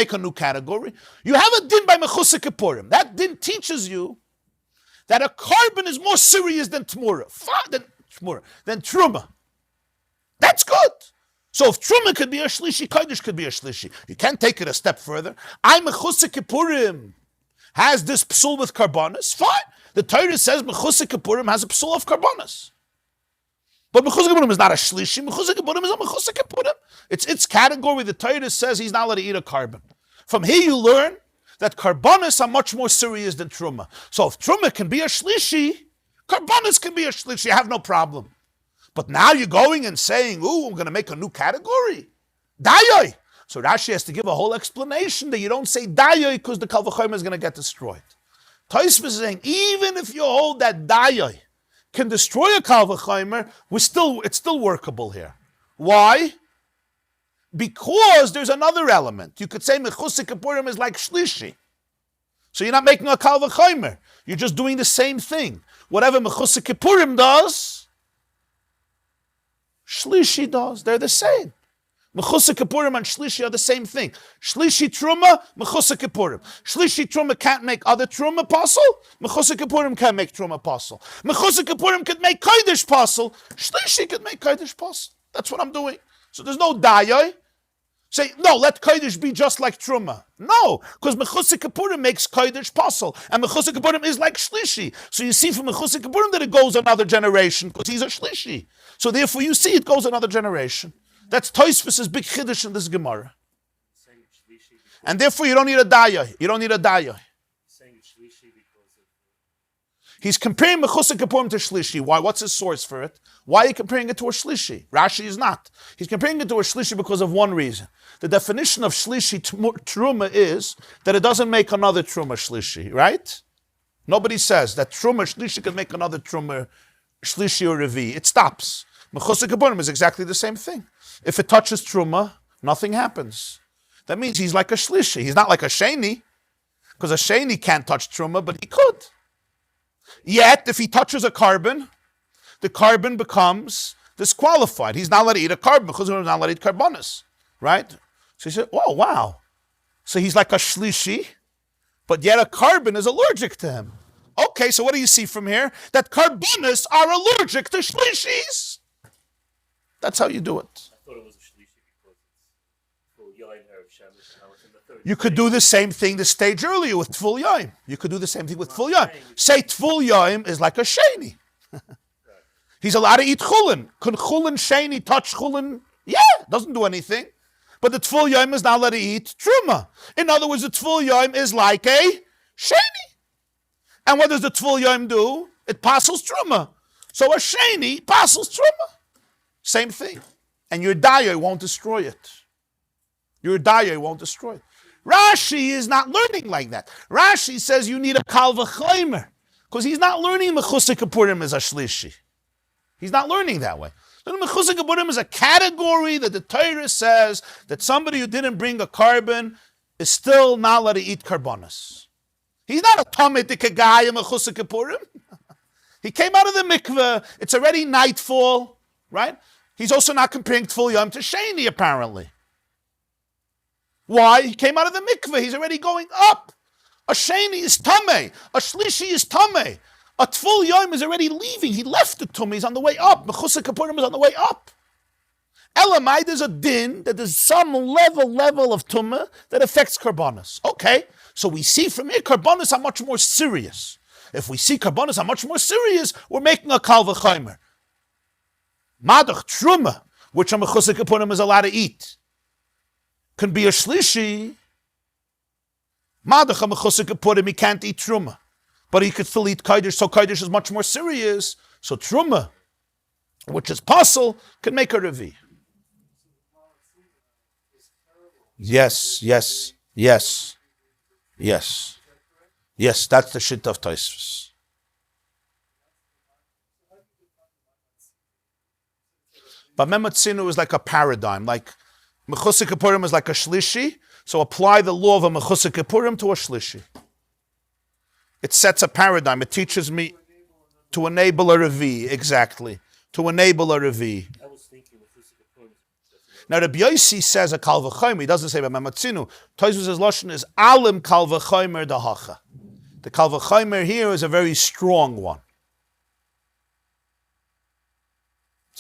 S2: a din by mechusa kippurim. That din teaches you that a carbon is more serious than tmura. Tmura. Then Truma. That's good. So if Truma could be a Shlishi, Kodesh could be a Shlishi. You can't take it a step further. I'm Mechusah Kippurim. Has this psul with karbonis? Fine. The Torah says Mechusah Kippurim has a psul of karbonis. But Mechusah Kippurim is not a Shlishi. Mechusah Kippurim is a Mechusah Kippurim. It's its category. The Torah says he's not allowed to eat a carbon. From here you learn that karbonis are much more serious than Truma. So if Truma can be a Shlishi, karbonis can be a Shlishi. You have no problem. But now you're going and saying, ooh, I'm going to make a new category. Dayoi. So Rashi has to give a whole explanation that you don't say Dayoi because the Kal V'chomer is going to get destroyed. Tosfos is saying, even if you hold that Dayoi can destroy a Kal V'chomer, it's still workable here. Why? Because there's another element. You could say Mechusah Kippurim is like Shlishi. So you're not making a Kal V'chomer. You're just doing the same thing. Whatever Mechusah Kippurim does, Shlishi does. They're the same. Mechusah Kippurim and Shlishi are the same thing. Shlishi Truma, Mechusah Kippurim. Shlishi Truma can't make other Truma possible. Mechusah Kippurim can't make Truma possible. Mechusah Kippurim could make Kodesh possible. Shlishi could make Kodesh possible. That's what I'm doing. So there's no Dayoi. Say, no, let Kodesh be just like Truma. No, because Mechusah Kippurim makes Kodesh possible. And Mechusah Kippurim is like Shlishi. So you see from Mechusah Kippurim that it goes another generation because he's a Shlishi. So therefore you see it goes another generation. That's Tosfos' big chiddush in this Gemarah. And therefore you don't need a Dayoi. You don't need a Dayoi. He's comparing Mechusah Kippurim to Shlishi. Why? What's his source for it? Why are you comparing it to a Shlishi? Rashi is not. He's comparing it to a Shlishi because of one reason. The definition of Shlishi Truma is that it doesn't make another Truma Shlishi, right? Nobody says that Truma Shlishi can make another Truma Shlishi or Revi. It stops. Mechusah Kippurim is exactly the same thing. If it touches Truma, nothing happens. That means he's like a Shlishi. He's not like a Sheni, because a Sheni can't touch Truma, but he could. Yet, if he touches a carbon, the carbon becomes disqualified. He's not allowed to eat a carbon because he's not allowed to eat carbonis, right? So he said, oh, wow. So he's like a shlishi, but yet a carbon is allergic to him. Okay, so what do you see from here? That carbonis are allergic to shlishis. That's how you do it.
S1: I thought it was a shlishi because it's full yain, Arab Shemesh, and now it's in the third.
S2: You could do the same thing the stage earlier with Tful Yaim. You could do the same thing with Tful Yaim. Say Tful Yaim is like a Sheni. He's allowed to eat Chulin. Could Chulin Sheni touch Chulin? Yeah, doesn't do anything. But the Tful Yaim is not allowed to eat Truma. In other words, the Tful Yaim is like a Sheni. And what does the Tful Yaim do? It passes Truma. So a Sheni passes Truma. Same thing. And your Daya won't destroy it. Your Daya won't destroy it. Rashi is not learning like that. Rashi says you need a Kal V'chomer, because he's not learning Mechusah Kippurim as a Shlishi. He's not learning that way. Mechusah Kippurim is a category that the Torah says that somebody who didn't bring a carbon is still not allowed to eat carbonis. He's not a Tomidik guy in Mechusah Kippurim. He came out of the Mikveh. It's already nightfall, right? He's also not comparing Tful Yom to Sheni, apparently. Why? He came out of the mikveh. He's already going up. A sheni is tameh. A shlishi is tameh. A tful yom is already leaving. He left the tumah. He's on the way up. Mechusah Kippurim is on the way up. Elamai, there's a din that there's some level of tumah that affects karbonis. Okay, so we see from here karbonis are much more serious. If we see karbonis are much more serious, we're making a kal v'chomer. Madach truma, which a Mechusah Kippurim is allowed to eat, can be a shlishi. Madach a Mechusah Kippurim, he can't eat truma, but he could still eat kodesh. So kodesh is much more serious. So truma, which is pasul, can make a revi. Yes. Yes, that's the shit of Tosfos. But Mematzinu is like a paradigm, like Mechusah Kippurim is like a shlishi, so apply the law of a Mechusah Kippurim to a shlishi. It sets a paradigm. It teaches me to enable a revi, exactly. To enable a revi.
S1: I was thinking Mechusah Kippurim.
S2: Now, Rabbi Yosi says a kal v'chomer. He doesn't say about Mematzinu. Tosfos' lashon is alim kal v'chomer dahacha. The kal v'chomer here is a very strong one.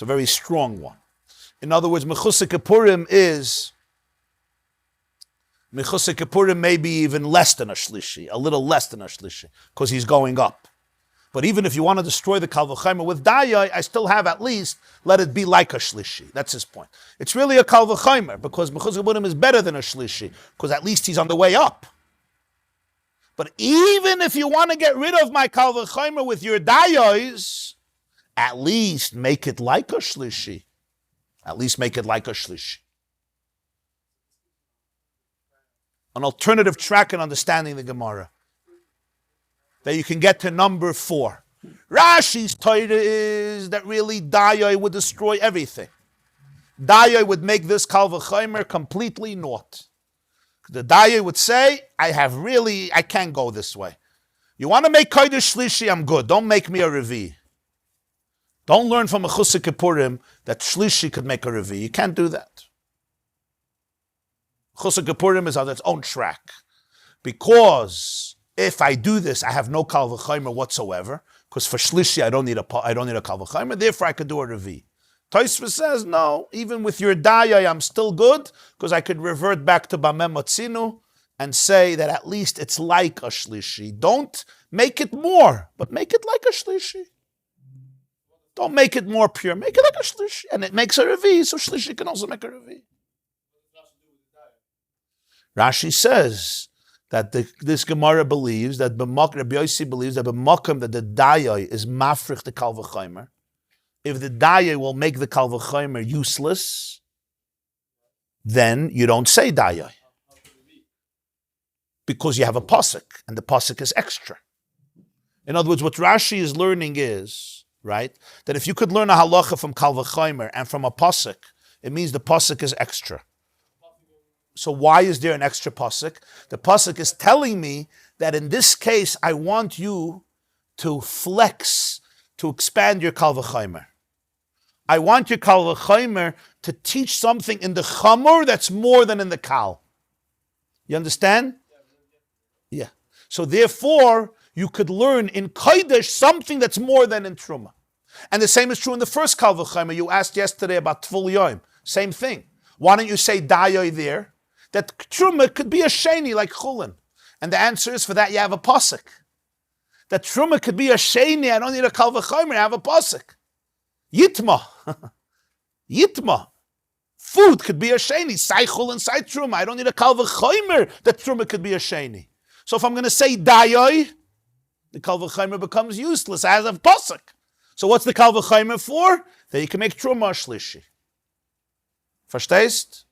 S2: It's a very strong one. In other words, Mechusei Kippurim is Mechusei Kippurim maybe even less than a shlishi, a little less than a shlishi, because he's going up. But even if you want to destroy the Kal V'chomer with Dayai, I still have at least, let it be like a shlishi. That's his point. It's really a Kal V'chomer, because Mechusei Kippurim is better than a shlishi, because at least he's on the way up. But even if you want to get rid of my Kal V'chomer with your Dayais, at least make it like a shlishi. At least make it like a shlishi. An alternative track in understanding the Gemarah, that you can get to number 4. Rashi's Torah is that really Dayai would destroy everything. Dayai would make this Kal V'chomer completely naught. The Dayai would say, I can't go this way. You want to make Kodesh Shlishi, I'm good. Don't make me a Revi. Don't learn from a Mechusei Kippurim that Shlishi could make a Revi. You can't do that. Mechusei Kippurim is on its own track. Because if I do this, I have no Kal V'chomer whatsoever. Because for Shlishi, I don't need a Kal V'chomer. Therefore, I could do a Revi. Tosfos says, no, even with your Dayai, I'm still good, because I could revert back to Bameh Motzinu and say that at least it's like a Shlishi. Don't make it more, but make it like a Shlishi. Don't make it more pure, make it like a Shlishi. And it makes a Revi, so Shlishi can also make a Revi. Rashi says that this Gemarah believes, that Rabbi Yosi believes that b'makom that the Dayai is mafrich the Kal V'chomer. If the Dayai will make the Kal V'chomer useless, then you don't say Dayai. Because you have a pasuk, and the pasuk is extra. In other words, what Rashi is learning is, right, that if you could learn a halacha from Kal V'chomer and from a pasuk, it means the pasuk is extra. So why is there an extra pasuk? The pasuk is telling me that in this case, I want you to flex, to expand your Kal V'chomer. I want your Kal V'chomer to teach something in the Chamor that's more than in the Kal. You understand? Yeah. So therefore, you could learn in Kodesh something that's more than in Truma. And the same is true in the first Kal V'chomer. You asked yesterday about Tvul Yom. Same thing. Why don't you say Dayai there? That Truma could be a Sheni like Chulin. And the answer is, for that you have a pasuk. That Truma could be a Sheni, I don't need a Kal V'chomer, I have a pasuk. Yitma. Yitma. Food could be a Sheni. Sai Chulin, Sai Truma. I don't need a Kal V'chomer that Truma could be a Sheni. So if I'm going to say Dayai, the Kal V'chomer becomes useless as a pasuk. So what's the Kal V'chomer for? That you can make Truma Shlishi. Verstehst?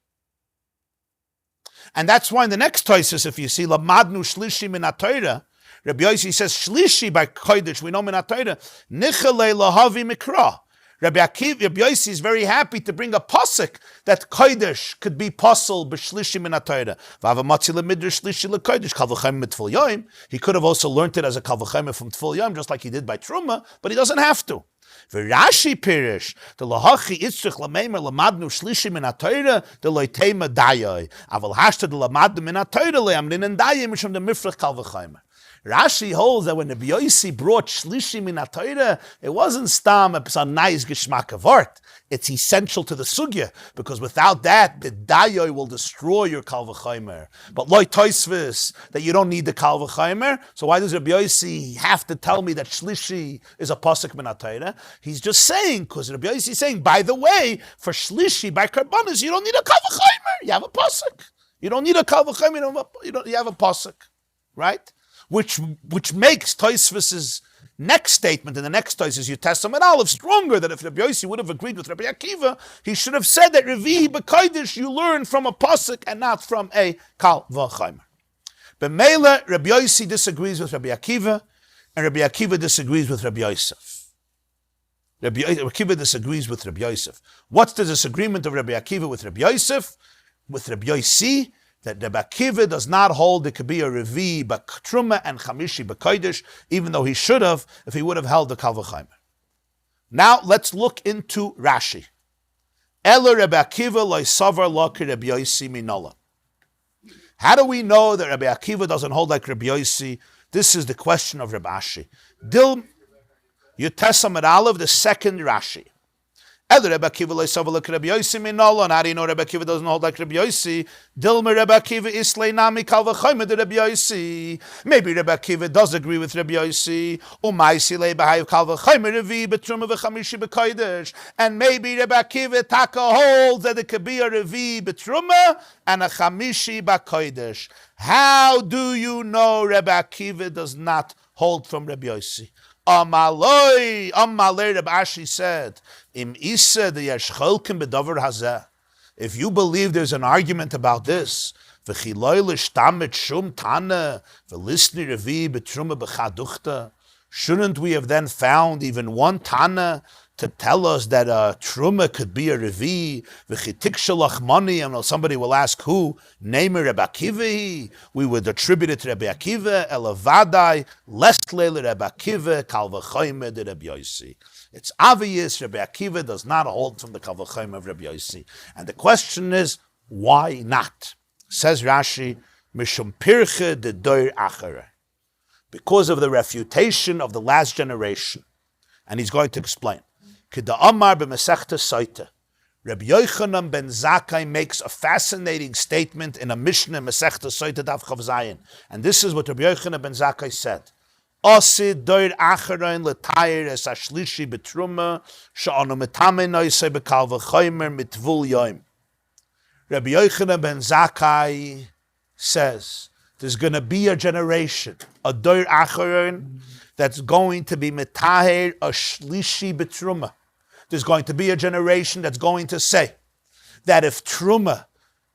S2: And that's why in the next Tosfos, if you see, Lamadnu Shlishi min HaTorah, Rabbi Yosi says, Shlishi by Kodesh, we know min HaTorah, Nichalei lahavi mikra. Rabbi Yosi is very happy to bring a pasuk that Kodesh could be possible b'shlishi min HaTorah. V'avamatzi lemidr shlishi lekodesh Kal V'chomer mitful yom. He could have also learned it as a Kal V'chomer from Tful Yom, just like he did by Truma, but he doesn't have to. V'Rashi pirish the lahachi itzrich lameimer lamadnu shlishi min HaTorah the loitema dayai aval hashta the lamadnu min HaTorah leamrin and dayai mishum the mifrach Kal V'chomer. Rashi holds that when Rabbi Yosi brought Shlishi min HaTorah, it wasn't stam a nice geschmack of art. It's essential to the sugya, because without that, the Dayai will destroy your Kal V'chomer. But loy Tosfos, that you don't need the Kal V'chomer, so why does Rabbi Yosi have to tell me that Shlishi is a pasuk min HaTorah? He's just saying, because Rabbi Yosi is saying, by the way, for Shlishi, by Karbanas, you don't need a Kal V'chomer, you have a pasuk. You don't need a Kal V'chomer, you have a pasuk, right? Which makes Tosfos' next statement in the next Tosfos, Yud Aleph, stronger, that if Rabbi Yosi would have agreed with Rabbi Akiva, he should have said that Revi b'Kodesh you learn from a pasuk and not from a Kal V'chomer. B'meila, Rabbi Yosi disagrees with Rabbi Akiva, and Rabbi Akiva disagrees with Rabbi Yosef. Rabbi Akiva disagrees with Rabbi Yosef. What's the disagreement of Rabbi Akiva with Rabbi Yosef? With Rabbi Yosi, that Rabbi Akiva does not hold it could be a Revi, but Truma and Chamishi b'Kodesh, even though he should have, if he would have held the Kal V'chomer. Now let's look into Rashi. Ela Rabbi Akiva loy savar lo ki Rabbi Yosi minola. How do we know that Rabbi Akiva doesn't hold like Rabbi Yosi? This is the question of Rabbi Ashi. Dil Yud Aleph, the second Rashi. El Rabbi Akiva lo'isava like Rabbi Yosi minolo. And how do you know Rabbi Akiva doesn't hold like Rabbi Yosi? Dilma Rabbi Akiva islay nami kal v'chayim de Rabbi Yosi. Maybe Rabbi Akiva does agree with Rabbi Yosi. Umaysi lei b'hayiv kal v'chayim revi betruma v'chamishi b'kodesh. And maybe Rabbi Akiva taka holds that it could be a revi betruma and a chamishi b'kodesh. How do you know Rabbi Akiva does not hold from Rabbi Yosi? Amaloi, Rabbi Ashi said, Im Isa the Yashcholkim bedover hazeh. If you believe there's an argument about this, v'chiloi l'shtamet shum tana, v'lisni revi betruma b'chaduchta, shouldn't we have then found even one tana to tell us that a truma could be a revi, v'chitik shalach money, and somebody will ask who, name Rabbi Akiva, we would attribute it to Rabbi Akiva, elavadai, lestle Rabbi Akiva, kal v'chayim de Rabbi Yosi. It's obvious Rabbi Akiva does not hold from the kal v'chayim of Rabbi Yosi. And the question is, why not? Says Rashi, mishum pirche de doir achere. Because of the refutation of the last generation. And he's going to explain. Kida Amar b'Masechta Seitzi. Rabbi Yochanan ben Zakai makes a fascinating statement in a Mishnah Masechta Seitzi Daf Chav Zayin. And this is what Rabbi Yochanan ben Zakai said. Osid doir acharon l'tayir es ashlishi betruma she'anu metame noisei bekal v'chaymer mitvul yoim. Rabbi Yochanan ben Zakai says there's going to be a generation, a doir acharon, that's going to be metahir a shlishi betruma. There's going to be a generation that's going to say that if truma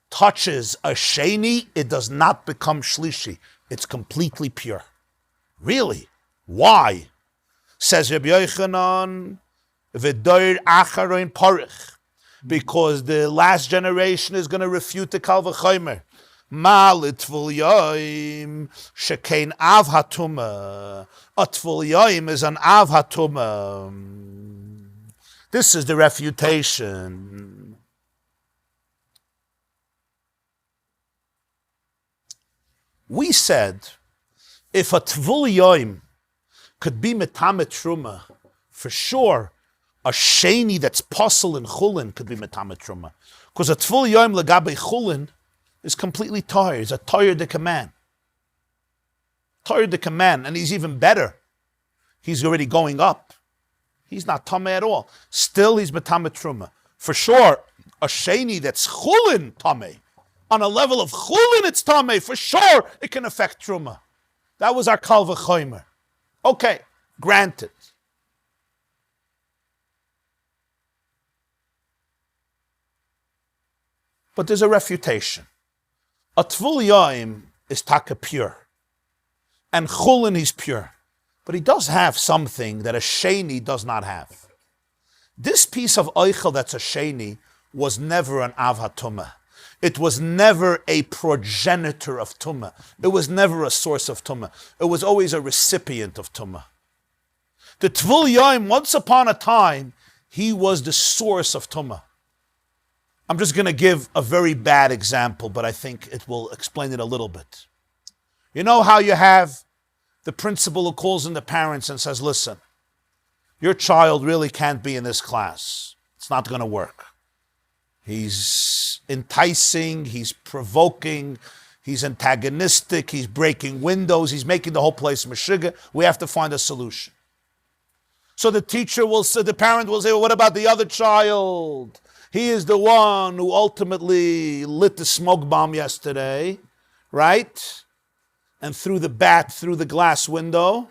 S2: touches a sheni, it does not become shlishi. It's completely pure. Really? Why? Says Rabbi Yochanan, v'doir acharon parich, because the last generation is going to refute the kal v'chaymer. Ma litvul yoim shekein av hatuma. A tvul yoim is an av hatuma. This is the refutation. We said, if a tvul yoim could be metamet truma, for sure, a sheni that's posel in chulin could be metamet truma. Because a tvul yoim legabe chulin is completely tired. He's a tired the command. Tired the command, and he's even better. He's already going up. He's not tameh at all. Still, he's metamet truma. For sure, a sheni that's chulin tameh. On a level of chulin, it's tameh. For sure, it can affect truma. That was our kal v'chaymer. Okay, granted. But there's a refutation. A tvul yoim is taka pure. And chulin is pure. But he does have something that a sheni does not have. This piece of oichel that's a sheni was never an av hatumah. It was never a progenitor of tumah. It was never a source of tumah. It was always a recipient of tumah. The tvul yoim, once upon a time, he was the source of tumah. I'm just going to give a very bad example, but I think it will explain it a little bit. You know how you have the principal who calls in the parents and says, listen, your child really can't be in this class. It's not going to work. He's enticing, he's provoking, he's antagonistic, he's breaking windows, he's making the whole place meshuggah. We have to find a solution. So the teacher will say, the parent will say, well, what about the other child? He is the one who ultimately lit the smoke bomb yesterday, right? And threw the bat through the glass window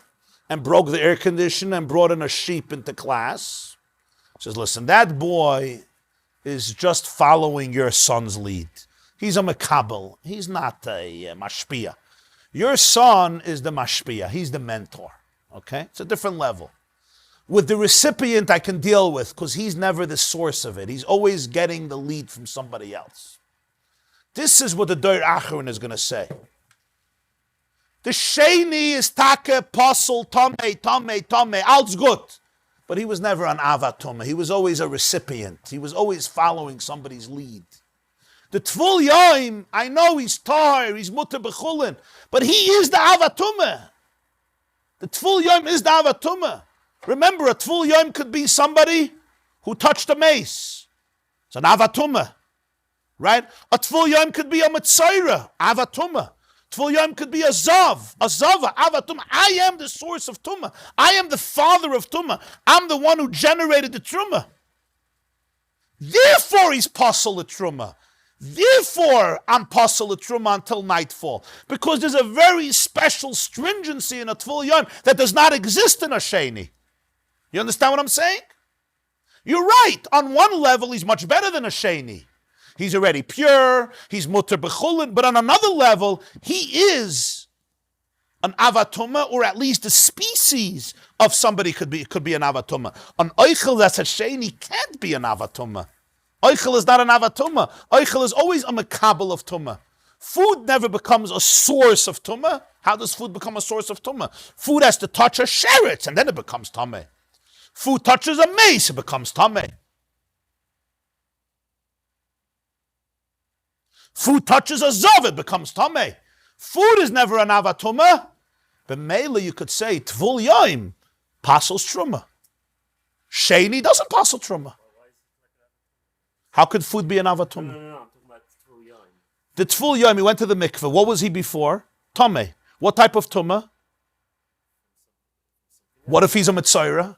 S2: and broke the air conditioner and brought in a sheep into class. He says, listen, that boy is just following your son's lead. He's a mekabel. He's not a mashpia. Your son is the mashpia. He's the mentor. Okay? It's a different level. With the recipient, I can deal with because he's never the source of it. He's always getting the lead from somebody else. This is what the Doir Acharon is going to say. The Sheni is take, apostle, tome, all's good. But he was never an avatoma. He was always a recipient. He was always following somebody's lead. The Tvul Yoim, I know he's tar, he's mutter bechulin, but he is the avatoma. The Tvul Yoim is the avatoma. Remember, a Tvul Yoim could be somebody who touched a mace. It's an avatuma, right? A tvul yom could be a mitzayra, avatuma. Tvul yom could be a zava, avatuma. I am the source of tuma. I am the father of tuma. I'm the one who generated the truma. Therefore, he's pasul at truma. Therefore, I'm pasul at truma until nightfall, because there's a very special stringency in a tvul yom that does not exist in a sheni. You understand what I'm saying? You're right. On one level, he's much better than a sheni. He's already pure. He's mutter b'chulin. But on another level, he is an avatuma, or at least a species of somebody could be an avatuma. An oichel that's a sheni can't be an avatuma. Oichel is not an avatuma. Oichel is always a makabel of tuma. Food never becomes a source of tuma. How does food become a source of tuma? Food has to touch a sheretz, and then it becomes tameh. Food touches a mace, it becomes tameh. Food touches a zav, it becomes tameh. Food is never an avatuma. But mele, you could say, tvul yoim pasels truma. Sheni doesn't pasel truma. How could food be an avatuma?
S1: No, I'm talking about tvul yoim.
S2: The tvul yoim, he went to the mikveh. What was he before? Tameh. What type of tuma? What if he's a mitzayra?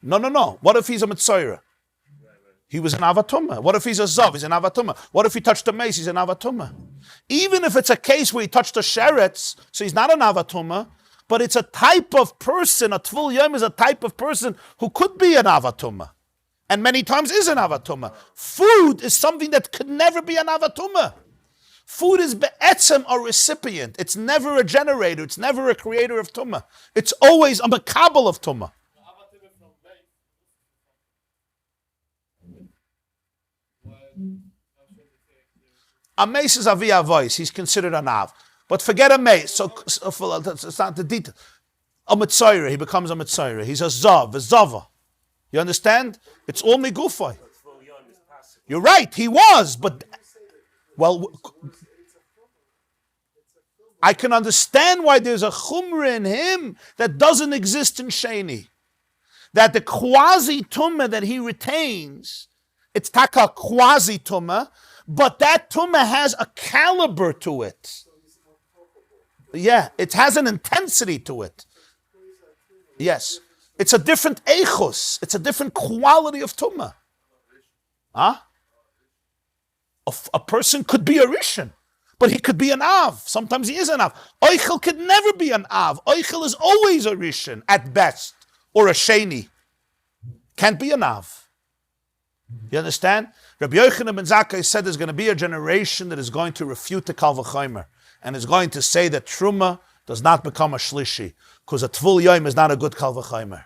S2: No. What if he's a mitzayra? He was an avatuma. What if he's a zav? He's an avatuma. What if he touched a mace? He's an avatuma. Even if it's a case where he touched a sheretz, so he's not an avatuma, but it's a type of person. A tvul yom is a type of person who could be an avatuma, and many times is an avatuma. Food is something that could never be an avatuma. Food is be'etzem a recipient. It's never a generator. It's never a creator of tuma. It's always a makabel of tuma. A mace is a via voice. He's considered an av. But forget a mace. So it's not the detail. A mitzayra, he becomes a mitzayra. He's a zav, a zava. You understand? It's all migufay. You're right, he was, but well, I can understand why there's a chumra in him that doesn't exist in sheni. That the quasi tumma that he retains, it's taka quasi tumma, but that tumma has a caliber to it. Yeah, it has an intensity to it. Yes. It's a different echos. It's a different quality of tumma. Huh? A person could be a rishon, but he could be an av. Sometimes he is an av. Oichel could never be an av. Oichel is always a rishon at best, or a sheni. Can't be an av. You understand? Rabbi Yochanan ben Zakai said there's going to be a generation that is going to refute the Kal V'chomer and is going to say that Truma does not become a Shlishi because a Tvul Yom is not a good Kal V'chomer.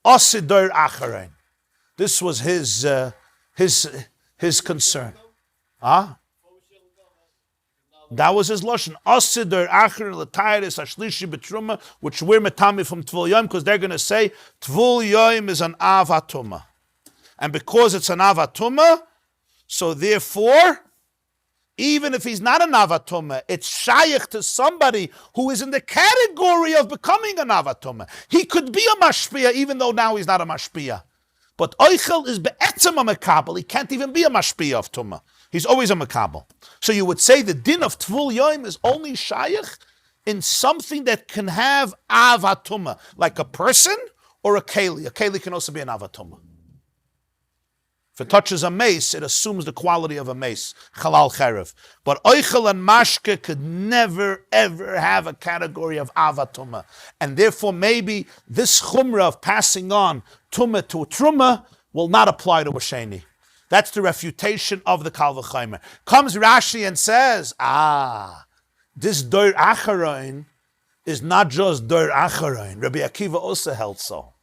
S2: Osidor Acharein. This was his concern. Huh? That was his lashon. Osidor Acharein l'tayris hashlishi b'truma, which we're metami from Tvul Yom because they're going to say Tvul Yom is an avatuma. And because it's an avatuma, so therefore, even if he's not an avatuma, it's shayach to somebody who is in the category of becoming an avatuma. He could be a mashpia, even though now he's not a mashpia. But oichel is be'etzem a mekabel. He can't even be a mashpia of tuma. He's always a mekabel. So you would say the din of tvul yom is only shayach in something that can have avatuma, like a person or a keli. A keli can also be an avatuma. If it touches a mace, it assumes the quality of a mace. Chalal cherev. But oichel and mashke could never, ever have a category of avatuma. And therefore, maybe this chumrah of passing on tumah to truma will not apply to a sheni. That's the refutation of the Kal V'chomer. Comes Rashi and says, this dor acharon is not just dor acharon. Rabbi Akiva also held so.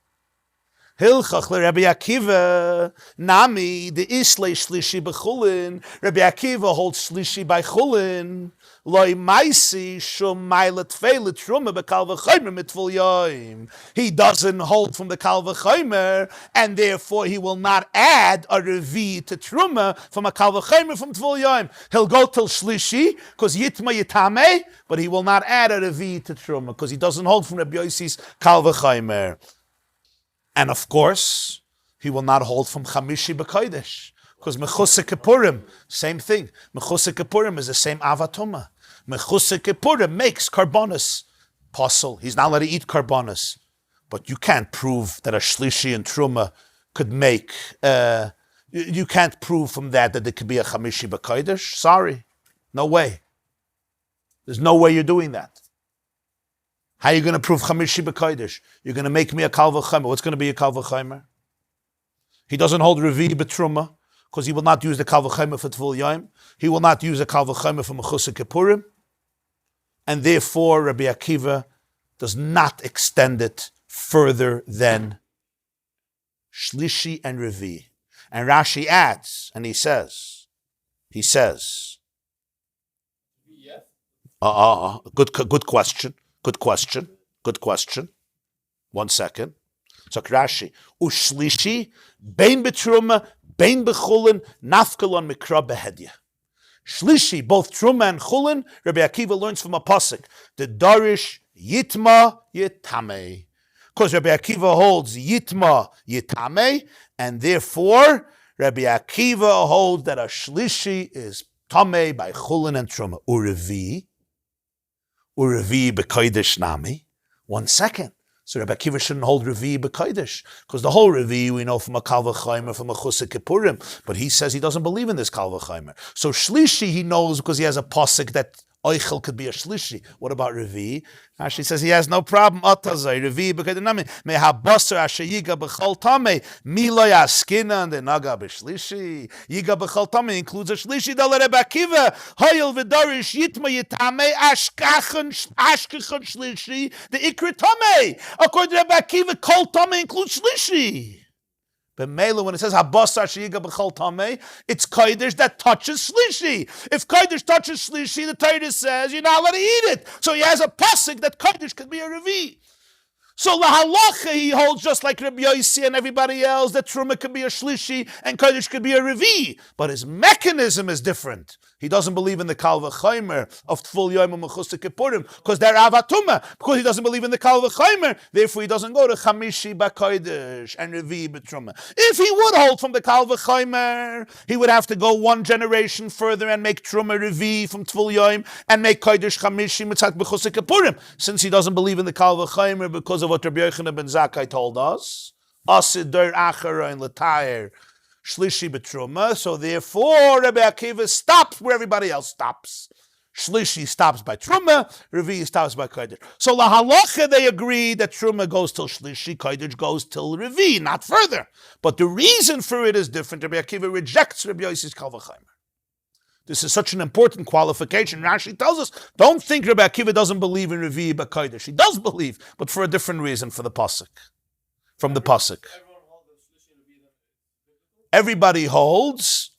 S2: Hilchach le Rabbi Akiva, Nami, the Islay Shlishi b'chulin. Rabbi Akiva holds Shlishi by chulin. Loi maisi shum mailet feilet truma b'kal v'chaymer mitvul yoim. He doesn't hold from the kal v'chaymer, and therefore he will not add a revi to truma from a kal v'chaymer from tvul yoim. He'll go till Shlishi, because yitma yitame, but he will not add a revi to truma, because he doesn't hold from Rabbi Yosi's kal v'chaymer. And of course, he will not hold from Chamishi B'Kodesh. Because Mechusei Kippurim, same thing. Mechusei Kippurim is the same Avatuma. Mechusei Kippurim makes karbonis possible. He's not allowed to eat karbonis. But you can't prove that a Shlishi and Truma could make, you can't prove from that there could be a Chamishi B'Kodesh. Sorry. No way. There's no way you're doing that. How are you going to prove Chamishi B'Kodesh? You're going to make me a Kal V'Chaymer. What's going to be a Kal V'Chaymer? He doesn't hold Revi B'Truma, because he will not use the Kal V'Chaymer for Tvul Yom. He will not use the Kal V'Chaymer for Mechusei Kippurim. And therefore, Rabbi Akiva does not extend it further than Shlishi and Revi. And Rashi adds, and he says, good question. Good question. 1 second. So Rashi, Ushlishi, Bein B'Truma, Bein B'Chulin, Nafkalon Mikra Behedya. Shlishi, both Truma and Chulin, Rabbi Akiva learns from a pasuk, the Darish Yitma Yitame. Because Rabbi Akiva holds Yitma Yitame, and therefore Rabbi Akiva holds that a Shlishi is Tameh by Chulin and Truma. Revi b'kodesh nami. 1 second. So Rabbi Akiva shouldn't hold Revi b'kodesh, because the whole Revi we know from a kal v'chaymer, from a Mechusei Kippurim, but he says he doesn't believe in this kal v'chaymer. So Shlishi he knows because he has a pasuk that Oichel could be a Shlishi. What about Revi? Rashi says he has no problem. Atazai Revi b'kodesh nami mehabasar asher yiga b'chol tamei milo yaskina and the naga b'shlishi yiga b'chol tamei includes a Shlishi. Dal Rabbi Akiva hayil v'darish yitma yitamei ashkachan Shlishi the ikra tamei. According to Rabbi Akiva, kol tamei includes Shlishi. But Mela, when it says Habasar Sheyiga B'chol Tamei, it's Kodesh that touches Shlishi. If Kodesh touches Shlishi, the Torah says you're not allowed to eat it. So he has a pasuk that Kodesh could be a Revi. So lahalacha he holds just like Rabbi Yosi and everybody else that Truma could be a Shlishi and Kodesh could be a Revi. But his mechanism is different. He doesn't believe in the Kal V'Chaymer of Tvul Yom and Mechusei Kippurim because they're Avatuma. Because he doesn't believe in the Kal V'Chaymer, therefore he doesn't go to Chamishi B'Kodesh and Revi B'Truma. If he would hold from the Kal V'Chaymer, he would have to go one generation further and make Truma Revi from Tvul Yom and make Kodesh Chamishi Mitzat Mechusei Kippurim. Since he doesn't believe in the Kal V'Chaymer because of what Rabbi Yochanan ben Zakai told us, Asid Der Achara and Latair Shlishi B'Truma, so therefore Rabbi Akiva stops where everybody else stops. Shlishi stops by Truma, Revi stops by Kodesh. So lahalacha they agree that Truma goes till Shlishi, Kodesh goes till Revi, not further. But the reason for it is different. Rabbi Akiva rejects Rabbi Yosi's Kal V'Chaymer. This is such an important qualification. Rashi tells us, don't think Rabbi Akiva doesn't believe in Revi but Kodesh. He does believe, but for a different reason, for the pasuk. From the pasuk. Everybody holds.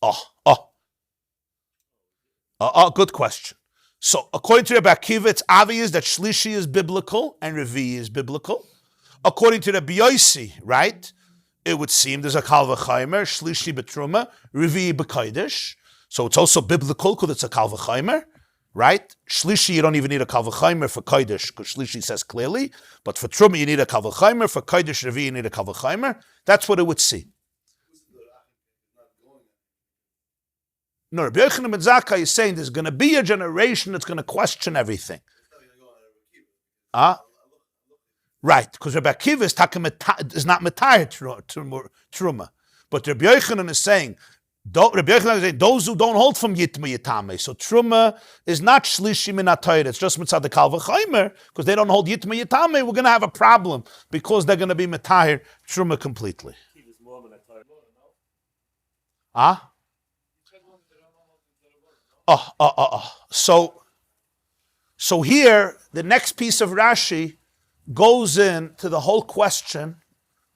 S2: Good question. So, according to Rabbi Akiva, it's obvious that Shlishi is biblical and Revi is biblical. According to Rabbi Yosi, right, it would seem there's a Kal V'Chaymer, Shlishi B'Truma, Revi B'Kodesh. So it's also biblical because it's a Kal V'Chaymer, right? Shlishi, you don't even need a Kal V'Chaymer for Kodesh because Shlishi says clearly. But for Truma, you need a Kal V'Chaymer. For Kodesh, Revi, you need a Kal V'Chaymer. That's what it would seem. No, Rabbi Yochanan ben Zakai is saying there's going to be a generation that's going to question everything. Right, because Rabbi Akiva is not Matayr Truma. But Rabbi Yochanan is saying, those who don't hold from Yitma Yitame. So Truma is not Shlishi min HaTorah. It's just Mitzad the Kal V'Chaymer. Because they don't hold Yitma Yitame, we're going to have a problem. Because they're going to be Matayr Truma completely. So here, the next piece of Rashi goes into the whole question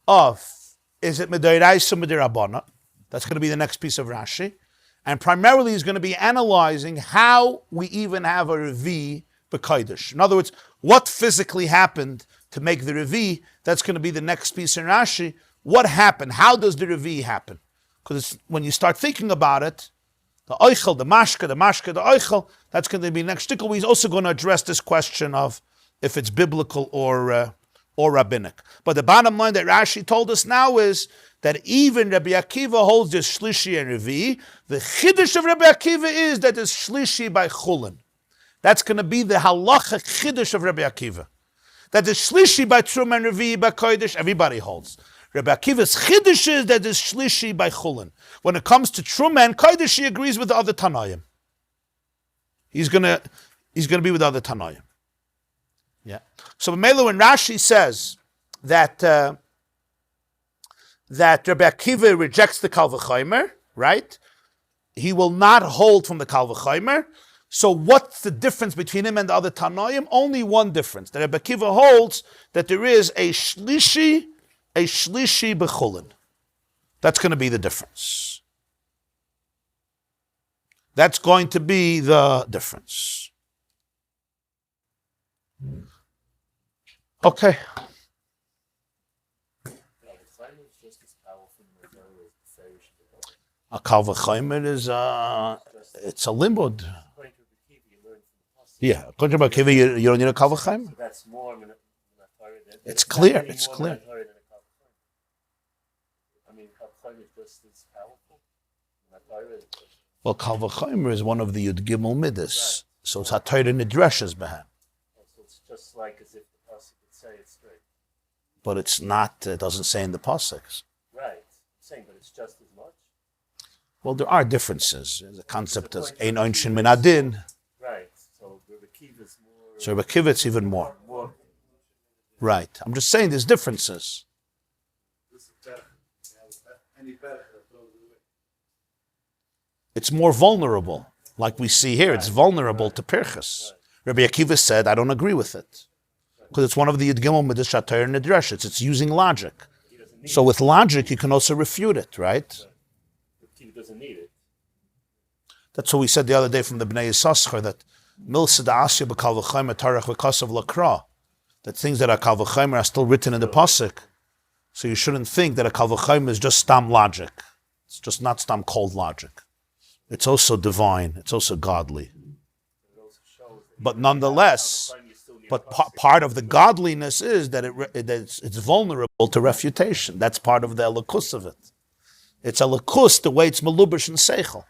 S2: of is it Medairaisa Medirabana? That's going to be the next piece of Rashi. And primarily he's going to be analyzing how we even have a Revi B'Kodesh. In other words, what physically happened to make the Revi? That's going to be the next piece in Rashi. What happened? How does the Revi happen? Because when you start thinking about it, the Eichel, the Mashka, the Eichel, that's going to be next stickle. He's also going to address this question of if it's biblical or rabbinic. But the bottom line that Rashi told us now is that even Rabbi Akiva holds this Shlishi and Revi. The Chiddush of Rabbi Akiva is that it's Shlishi by Chulin. That's going to be the halacha Chiddush of Rabbi Akiva. That is Shlishi by Trum and Revi by Kodesh, everybody holds. Rabbi Akiva's Chiddush is that is Shlishi by Chulin. When it comes to Trum and Kodesh, he agrees with the other Tanaim. He's going to be with the other Tanaim. Yeah. So Mela, when Rashi says that Rabbi Akiva rejects the Kal V'chomer, right? He will not hold from the Kal V'chomer. So what's the difference between him and the other Tanaim? Only one difference. That Rabbi Akiva holds that there is a shlishi b'chulin. That's going to be the difference. That's going to be the difference. Okay. A Kal V'chomer is it's a limud. Yeah, according to Akiva, you don't need a Kal V'chomer.
S1: So that's more.
S2: It's clear. It's clear.
S1: I mean, Kal V'chomer is just as powerful.
S2: Well, Kal V'chomer is one of the Yud Gimel Midas, so it's HaTorah Nidreshes Behem.
S1: So it's just like as if the pasuk would say it straight.
S2: But it's not. It doesn't say in the pasuk.
S1: Right. I'm saying, but it's just as much.
S2: Well, there are differences. The concept of Ein Einshin Min Adin.
S1: Right. So Rabbi Akiva is more.
S2: So Rabbi Akiva it's even more. Right. I'm just saying there's differences. It's more vulnerable. Like we see here, it's vulnerable to Parshas. Rabbi Akiva said, I don't agree with it. Because it's one of the Yud Gimel Midas HaTorah Nidreshes. It's using logic. So with logic, you can also refute it, right?
S1: He doesn't need it.
S2: That's what we said the other day from the Bnei Yissaschar, that Milsa Da'asya B'Kal V'chomer Tarach V'Kasav L'Kra, that things that are Kal V'chomer are still written in the pasuk. So you shouldn't think that a Kal V'chomer is just stam logic. It's just not stam cold logic. It's also divine. It's also godly. But nonetheless, part of the godliness is that it's vulnerable to refutation. That's part of the elikus of it. It's elikus the way it's melubash and seichel.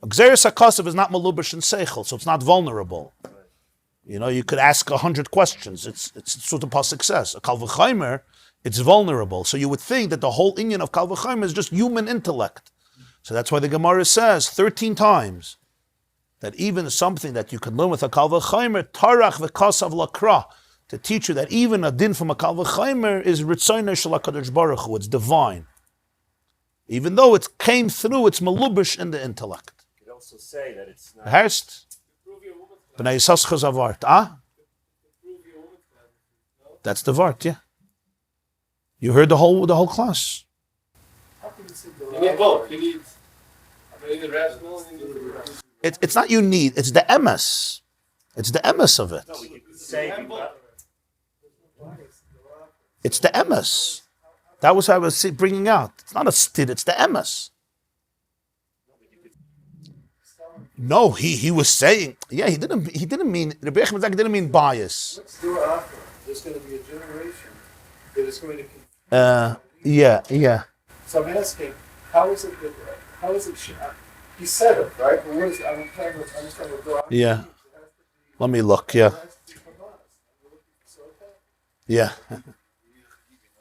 S2: Gzeres HaKasav is not melubash and seichel, so it's not vulnerable. You know, you could ask 100 questions. It's what the pasuk says. A Kal V'chomer, it's vulnerable. So you would think that the whole inyan of Kal V'chomer is just human intellect. So that's why the Gemarah says 13 times that even something that you can learn with a Kal V'chomer, Tarach V'Kasav L'Kra, to teach you that even a din from a Kal V'chomer is Ritzono Shel HaKadosh Baruch Hu, it's divine. Even though it came through, it's melubash in the intellect.
S1: You could also say that it's not.
S2: Herst? B'nai Yissaschar Zavart. Ah? That's the Vart, yeah. You heard the whole class.
S3: You need both. You need the rational and you need the rational.
S2: It's not you need, it's the emes. It's the emes of it.
S1: No, we could say.
S2: It's the emes. That was what I was bringing out. It's not a stid, it's the emes. No, he was saying, yeah, he didn't mean, Rabbi Yochanan didn't mean bias.
S3: Let's do it after. There's going to be a generation that is going to.
S2: Yeah.
S3: So I'm asking, how is it? He said it, right? But what is? I'm trying to understand what go.
S2: Yeah. Let me look. Yeah. Yeah.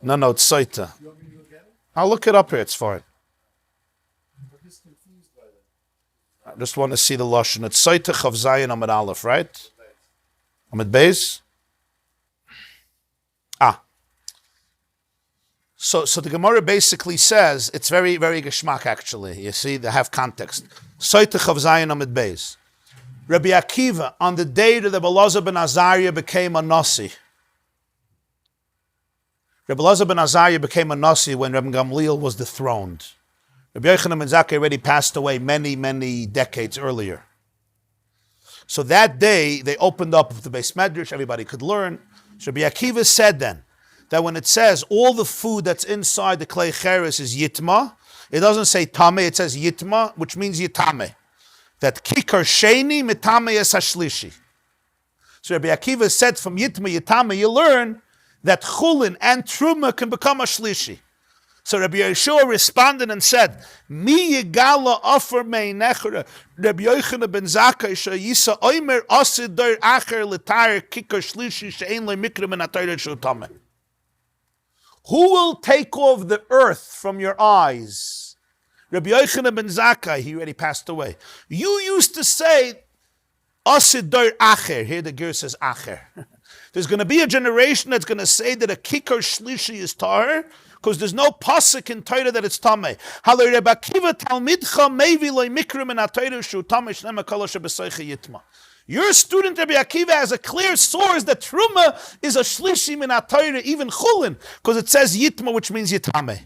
S2: No, it's Seitzi. I'll look it up here. It's fine. I just want to see the lashon. It's Seitzi Chav Zayin Amid Aleph, right? Amid Beis. So the Gemarah basically says, it's very, very geschmack actually. You see, they have context. Seitzi Chav Zayin Amid Beis. Rabbi Akiva, on the day that the Belazar ben Azariah became a Nasi, Rabbi Elazar ben Azariah became a Nasi when Rabbi Gamliel was dethroned. Rabbi Yochanan ben Zakai already passed away many, many decades earlier. So that day, they opened up the Beis Medrash, everybody could learn. So Rabbi Akiva said then, that when it says all the food that's inside the Klei Cheres is Yitma, it doesn't say Tame, it says Yitma, which means Yitame. That Kikar Sheni Mitame es Hashlishi. So Rabbi Akiva said from Yitma, Yitame, you learn that Chulin and Truma can become a Shlishi. So Rabbi Yeshua responded and said, Mi yigala offer meinecher Rabbi Yochanan ben Zakai sheyisa oimer asid der acher l'tar kikar shlishi she'en le mikra min atayr shutame. Who will take off the earth from your eyes? Rabbi Yochanan ben Zakai, he already passed away. You used to say, asid der acher. Here the Ger says acher. There's going to be a generation that's going to say that a kikar shlishi is tar, because there's no pasuk in Torah that it's tamei. Halei Rebbe Akiva talmidcha mevi loy mikra min haTorah shu tamei shnema kol shebeseicha yitma. Your student Rabbi Akiva has a clear source that truma is a shlishi min haTorah, even chulin, because it says yitma, which means yitame.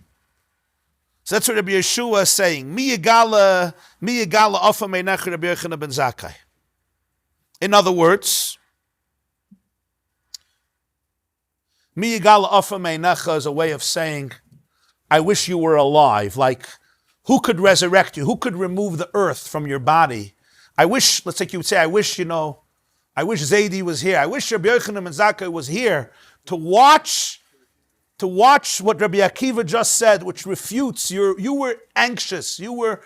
S2: So that's what Rabbi Yeshua is saying. Mi yigala afa meinach Rabbi Yochanan ben Zakai. In other words, Mi yigala afa meinecha is a way of saying, I wish you were alive. Like, who could resurrect you? Who could remove the earth from your body? I wish, let's say you would say, I wish Zaidi was here. I wish Rabbi Yochanan ben Zakai was here to watch what Rabbi Akiva just said, which refutes you were anxious. You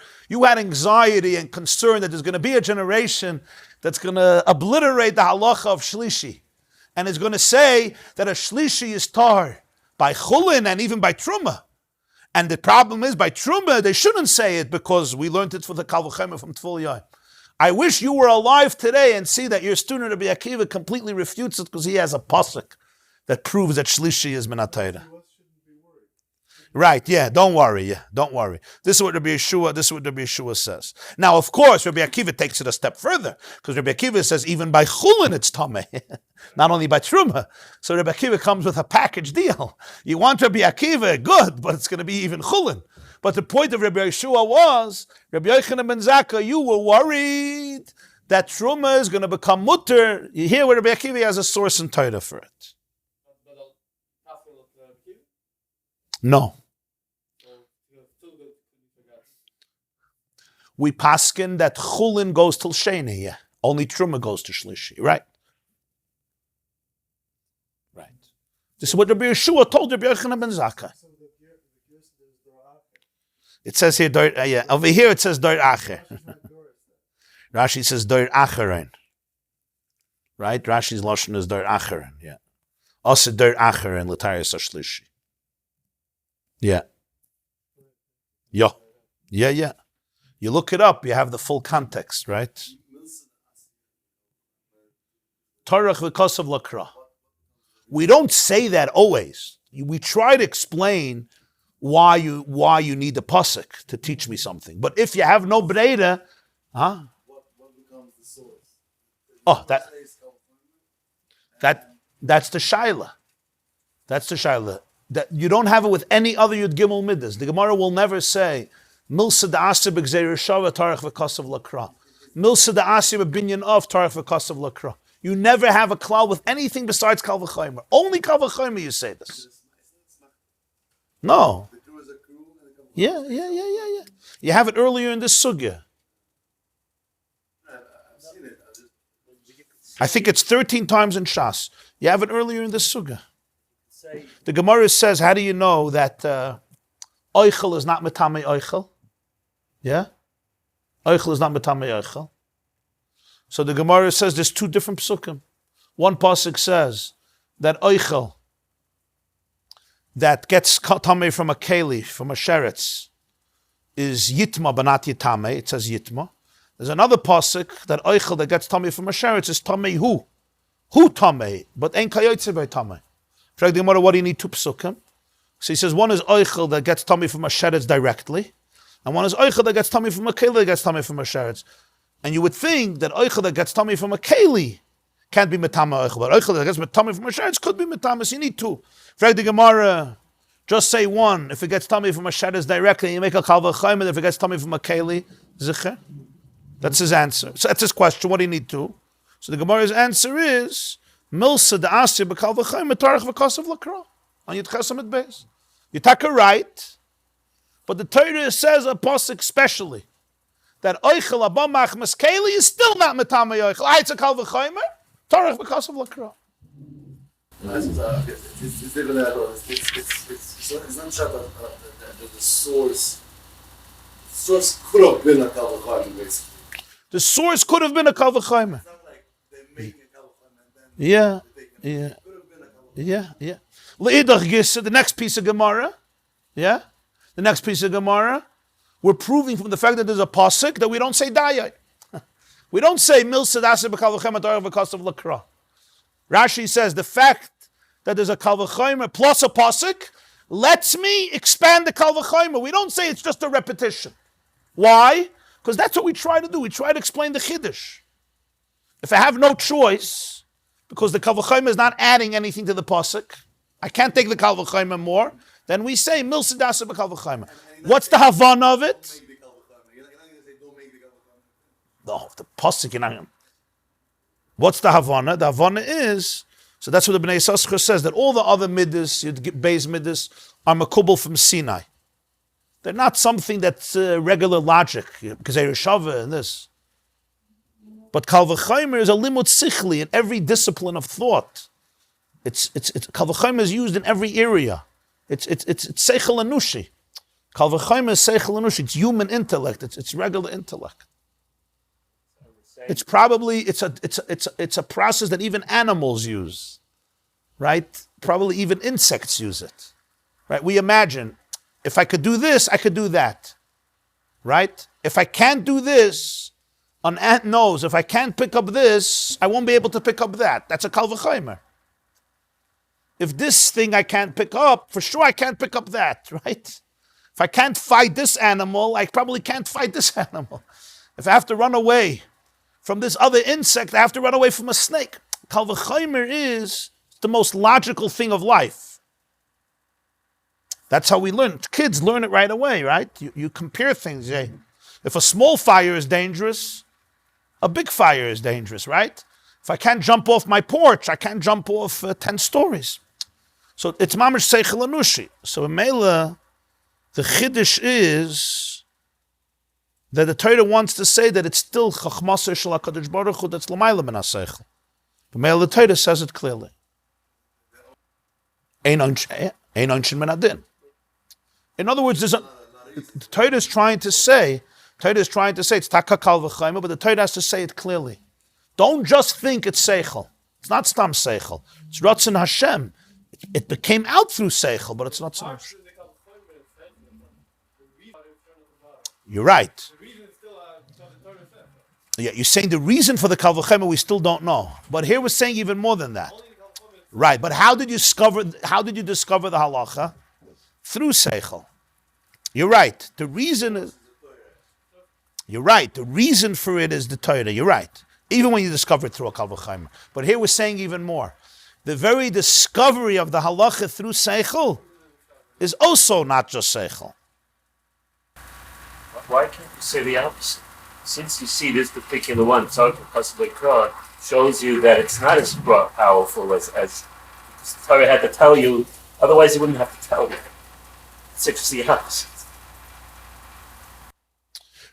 S2: had anxiety and concern that there's going to be a generation that's going to obliterate the halacha of Shlishi. And it's going to say that a shlishi is tar by chulin and even by truma. And the problem is, by truma, they shouldn't say it because we learned it for the Kal V'chomer from Tful Yoim. I wish you were alive today and see that your student Rabbi Akiva completely refutes it because he has a pasuk that proves that shlishi is min haTorah. Right, yeah, don't worry. This is what Rabbi Yeshua says. Now, of course, Rabbi Akiva takes it a step further, because Rabbi Akiva says even by chulin it's tameh, not only by truma. So Rabbi Akiva comes with a package deal. You want Rabbi Akiva, good, but it's going to be even chulin. But the point of Rabbi Yeshua was, Rabbi Yochanan ben Zakai, you were worried that truma is going to become mutter. You hear where Rabbi Akiva has a source in Torah for it. No. We paskin that chulin goes till sheni, yeah. Only truma goes to shlishi, right? Right. This is what Rabbi Yeshua told Rabbi Yochanan ben Zakai. It says here, over here it says doir acher. Rashi says doir acherin. Right? Rashi's lashon is doir acherin, yeah. Also doir acherin l'tayas shlishi. Yeah. Yeah. You look it up, you have the full context, right? Tarach v'kosav lakra. We don't say that always. We try to explain why you need the pasuk to teach me something. But if you have no breira,
S3: What becomes the source?
S2: Oh, that's the shaila. That's the shaila. That you don't have it with any other Yud Gimel Midas. The Gemarah will never say Milsa da'asir b'gzeir shava tarach v'kasav lakra. Milsa da'asir b'binyan of tarach v'kasav lakra. You never have a klal with anything besides Kal V'chomer. Only Kal V'chomer you say this. No. Yeah. You have it earlier in this sugya. I think it's 13 times in Shas. You have it earlier in this sugya. The Gemarah says, how do you know that oichel is not metame oichel? Yeah? Oichel is not metame oichel. So the Gemarah says there's two different psukim. One pasuk says that oichel that gets tamei from a keli, from a sheretz, is yitma but not yitame. It says yitma. There's another pasuk that oichel that gets tamei from a sheretz is tamei hu. Hu tamei, but ein kayotze by tamei. The Gemarah, what do you need two psukim? So he says one is oichel that gets tummy from a sheretz directly, and one is oichel that gets tummy from a keli that gets tummy from a sheretz. And you would think that oichel that gets tummy from a keli can't be metama oichel. But oichel, I guess metama from a sheretz could be metama. So you need two. Frag the Gemarah, just say one. If it gets tummy from a sheretz directly, you make a kal v'chayim. If it gets tummy from a keli, zicher. That's his answer. So that's his question. What do you need to? So the Gemarah's answer is milsa da'asir b'kal v'chayim metarach v'kosav l'kra on Yud Chesamid Beis. You take a right, but the Torah says a pasuk specially that oichel abamach maskeli is still not metama oichel. It's a kal v'chayim tarach v'kosav l'kra.
S4: It's not shot that the source could have been a kal v'chayim, basically.
S2: The source could have been a kal v'chayim.
S4: It's not like they're making a kal v'chayim and then
S2: Yeah.
S4: could have been a kal v'chayim.
S2: Yeah. L'idach gisa, the next piece of Gemarah, the next piece of Gemarah, we're proving from the fact that there's a pasuk that we don't say dayai. We don't say mil sedaseh b'kal v'chem adar v'kasav l'kra. Rashi says the fact that there's a kal v'chayim plus a pasuk lets me expand the kal v'chayim. We don't say it's just a repetition. Why? Because that's what we try to do. We try to explain the chiddush. If I have no choice, because the kal v'chayim is not adding anything to the pasuk, I can't take the kal v'chayim more, then we say mil sedaseh b'kal v'chayim. What's the havana of it? No, the pasuk, you're not going to. What's the havana? The havana is, so that's what the Bnei Yissaschar says, that all the other middas, Beis middas, are makubal from Sinai. They're not something that's regular logic, because they're Shava and this. But Kal V'chaymer is a limud sichli in every discipline of thought. Kal V'chaymer is used in every area. It's seichel anushi. Kal V'chaymer is seichel anushi. It's human intellect. It's regular intellect. It's probably it's a process that even animals use, right? Probably even insects use it, right? We imagine if I could do this, I could do that, right? If I can't do this, an ant knows if I can't pick up this, I won't be able to pick up that. That's a kal v'chaymer. If this thing I can't pick up, for sure I can't pick up that, right? If I can't fight this animal, I probably can't fight this animal. If I have to run away from this other insect, I have to run away from a snake. Kal v'chaymer is the most logical thing of life. That's how we learn. Kids learn it right away, right? You compare things. If a small fire is dangerous, a big fire is dangerous, right? If I can't jump off my porch, I can't jump off 10 stories. So it's mamash seichel anushi. So in Mela, the chiddush is that the Torah wants to say that it's still chachmasah shel HaKadosh Baruch Hu that's l'mayla min ha-seichel. But Mela, the Torah says it clearly. Ein onshin min adin. In other words, the Torah is trying to say it's taka kal v'chayma, but the Torah has to say it clearly. Don't just think it's seichel. It's not stam seichel. It's ratzon Hashem. It became out through seichel, but it's not so much. You're right. Yeah, you're saying the reason for the kal v'chayma we still don't know, but here we're saying even more than that. Right, but how did you discover the halacha? Through seichel. You're right. The reason is. You're right. The reason for it is the Torah. You're right. Even when you discover it through a kal v'chayma. But here we're saying even more. The very discovery of the halacha through seichel is also not just seichel.
S1: Why can't you say the opposite? Since you see this particular one, possibly Kra, shows you that it's not as powerful as the Torah had to tell you. Otherwise, he wouldn't have to tell you. It's just the opposite.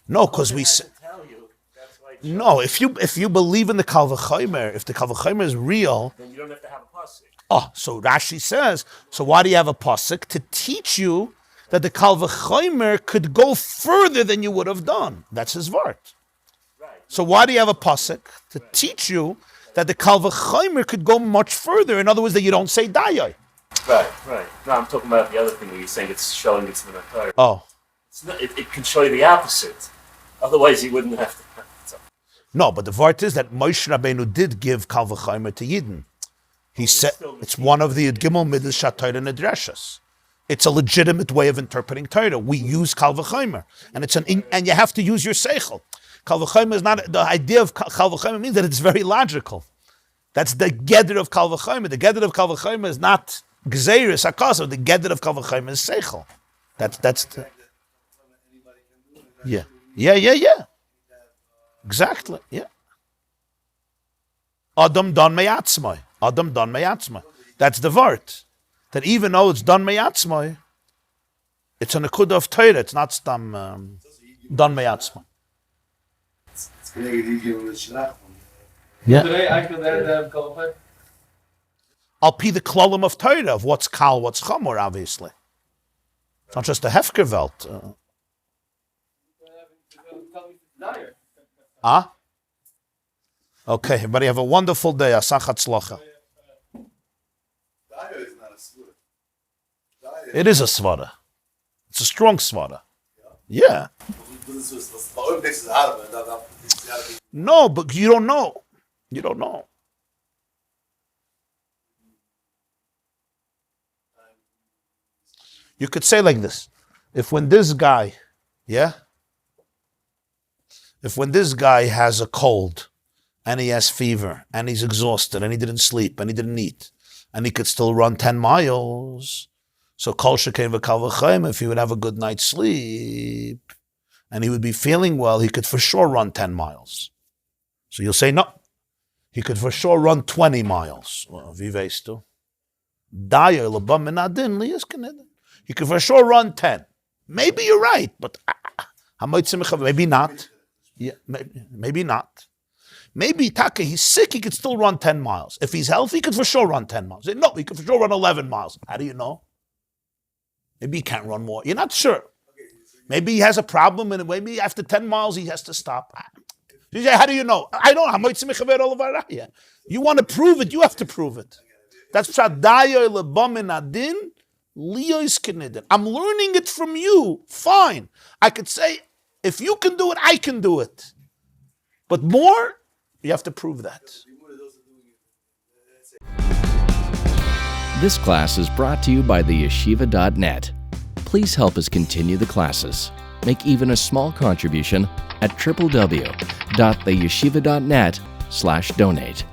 S2: No, because we say. No, if you believe in the kal v'chaymer, if the kal v'chaymer is real,
S1: then you don't have to have a pasuk.
S2: Oh, so Rashi says, so why do you have a pasuk? To teach you that the kal v'chaymer could go further than you would have done. That's his vart.
S1: Right.
S2: So why do you have a pasuk? To teach you that the kal v'chaymer could go much further. In other words, that you don't say dayai.
S1: Right. No, I'm talking about the other thing where you're saying it's showing it's in the Torah.
S2: Oh.
S1: It can show you the opposite. Otherwise, you wouldn't have to.
S2: No, but the vart is that Moshe Rabbeinu did give kal v'chaymer to Yidden. He said it's one of the Gimel Midas Shatayr and Adreshas. It's a legitimate way of interpreting Torah. We use kal v'chaymer, and you have to use your seichel. Kal v'chaymer is not the idea of kal v'chaymer means that it's very logical. That's the Geder of Kal V'chomer. The Geder of Kal V'chomer is not Gzeiris HaKosov. The Geder of Kal V'chomer is Seichel. That's the... Yeah. Exactly, yeah. Adam don meyatzmai. Adam don meyatzmai. That's the word. That even though it's don meyatzmai, it's an akudah of Torah. It's not stam don meyatzmai.
S3: Yeah.
S2: I'll be the klolim of Torah, of what's kal, what's chamor, obviously. It's not just a hefkervelt. Okay, everybody have a wonderful day. Asach hatzlacha. It is a svara. It's a strong svara. Yeah. No, but you don't know. You don't know. You could say like this. If when this guy has a cold and he has fever and he's exhausted and he didn't sleep and he didn't eat and he could still run 10 miles, so kol shekei v'kal v'chaim, if he would have a good night's sleep and he would be feeling well, he could for sure run 10 miles. So you'll say, no, he could for sure run 20 miles. Viveistu. He could for sure run 10. Maybe you're right, but maybe not. Yeah, maybe not. Maybe Taka, he's sick, he could still run 10 miles. If he's healthy, he could for sure run 10 miles. No, he could for sure run 11 miles. How do you know? Maybe he can't run more. You're not sure. Maybe he has a problem, and maybe after 10 miles, he has to stop. How do you know? I don't know. You want to prove it, you have to prove it. That's I'm learning it from you. Fine. I could say, if you can do it, I can do it. But more, you have to prove that.
S5: This class is brought to you by theyeshiva.net. Please help us continue the classes. Make even a small contribution at www.theyeshiva.net/donate.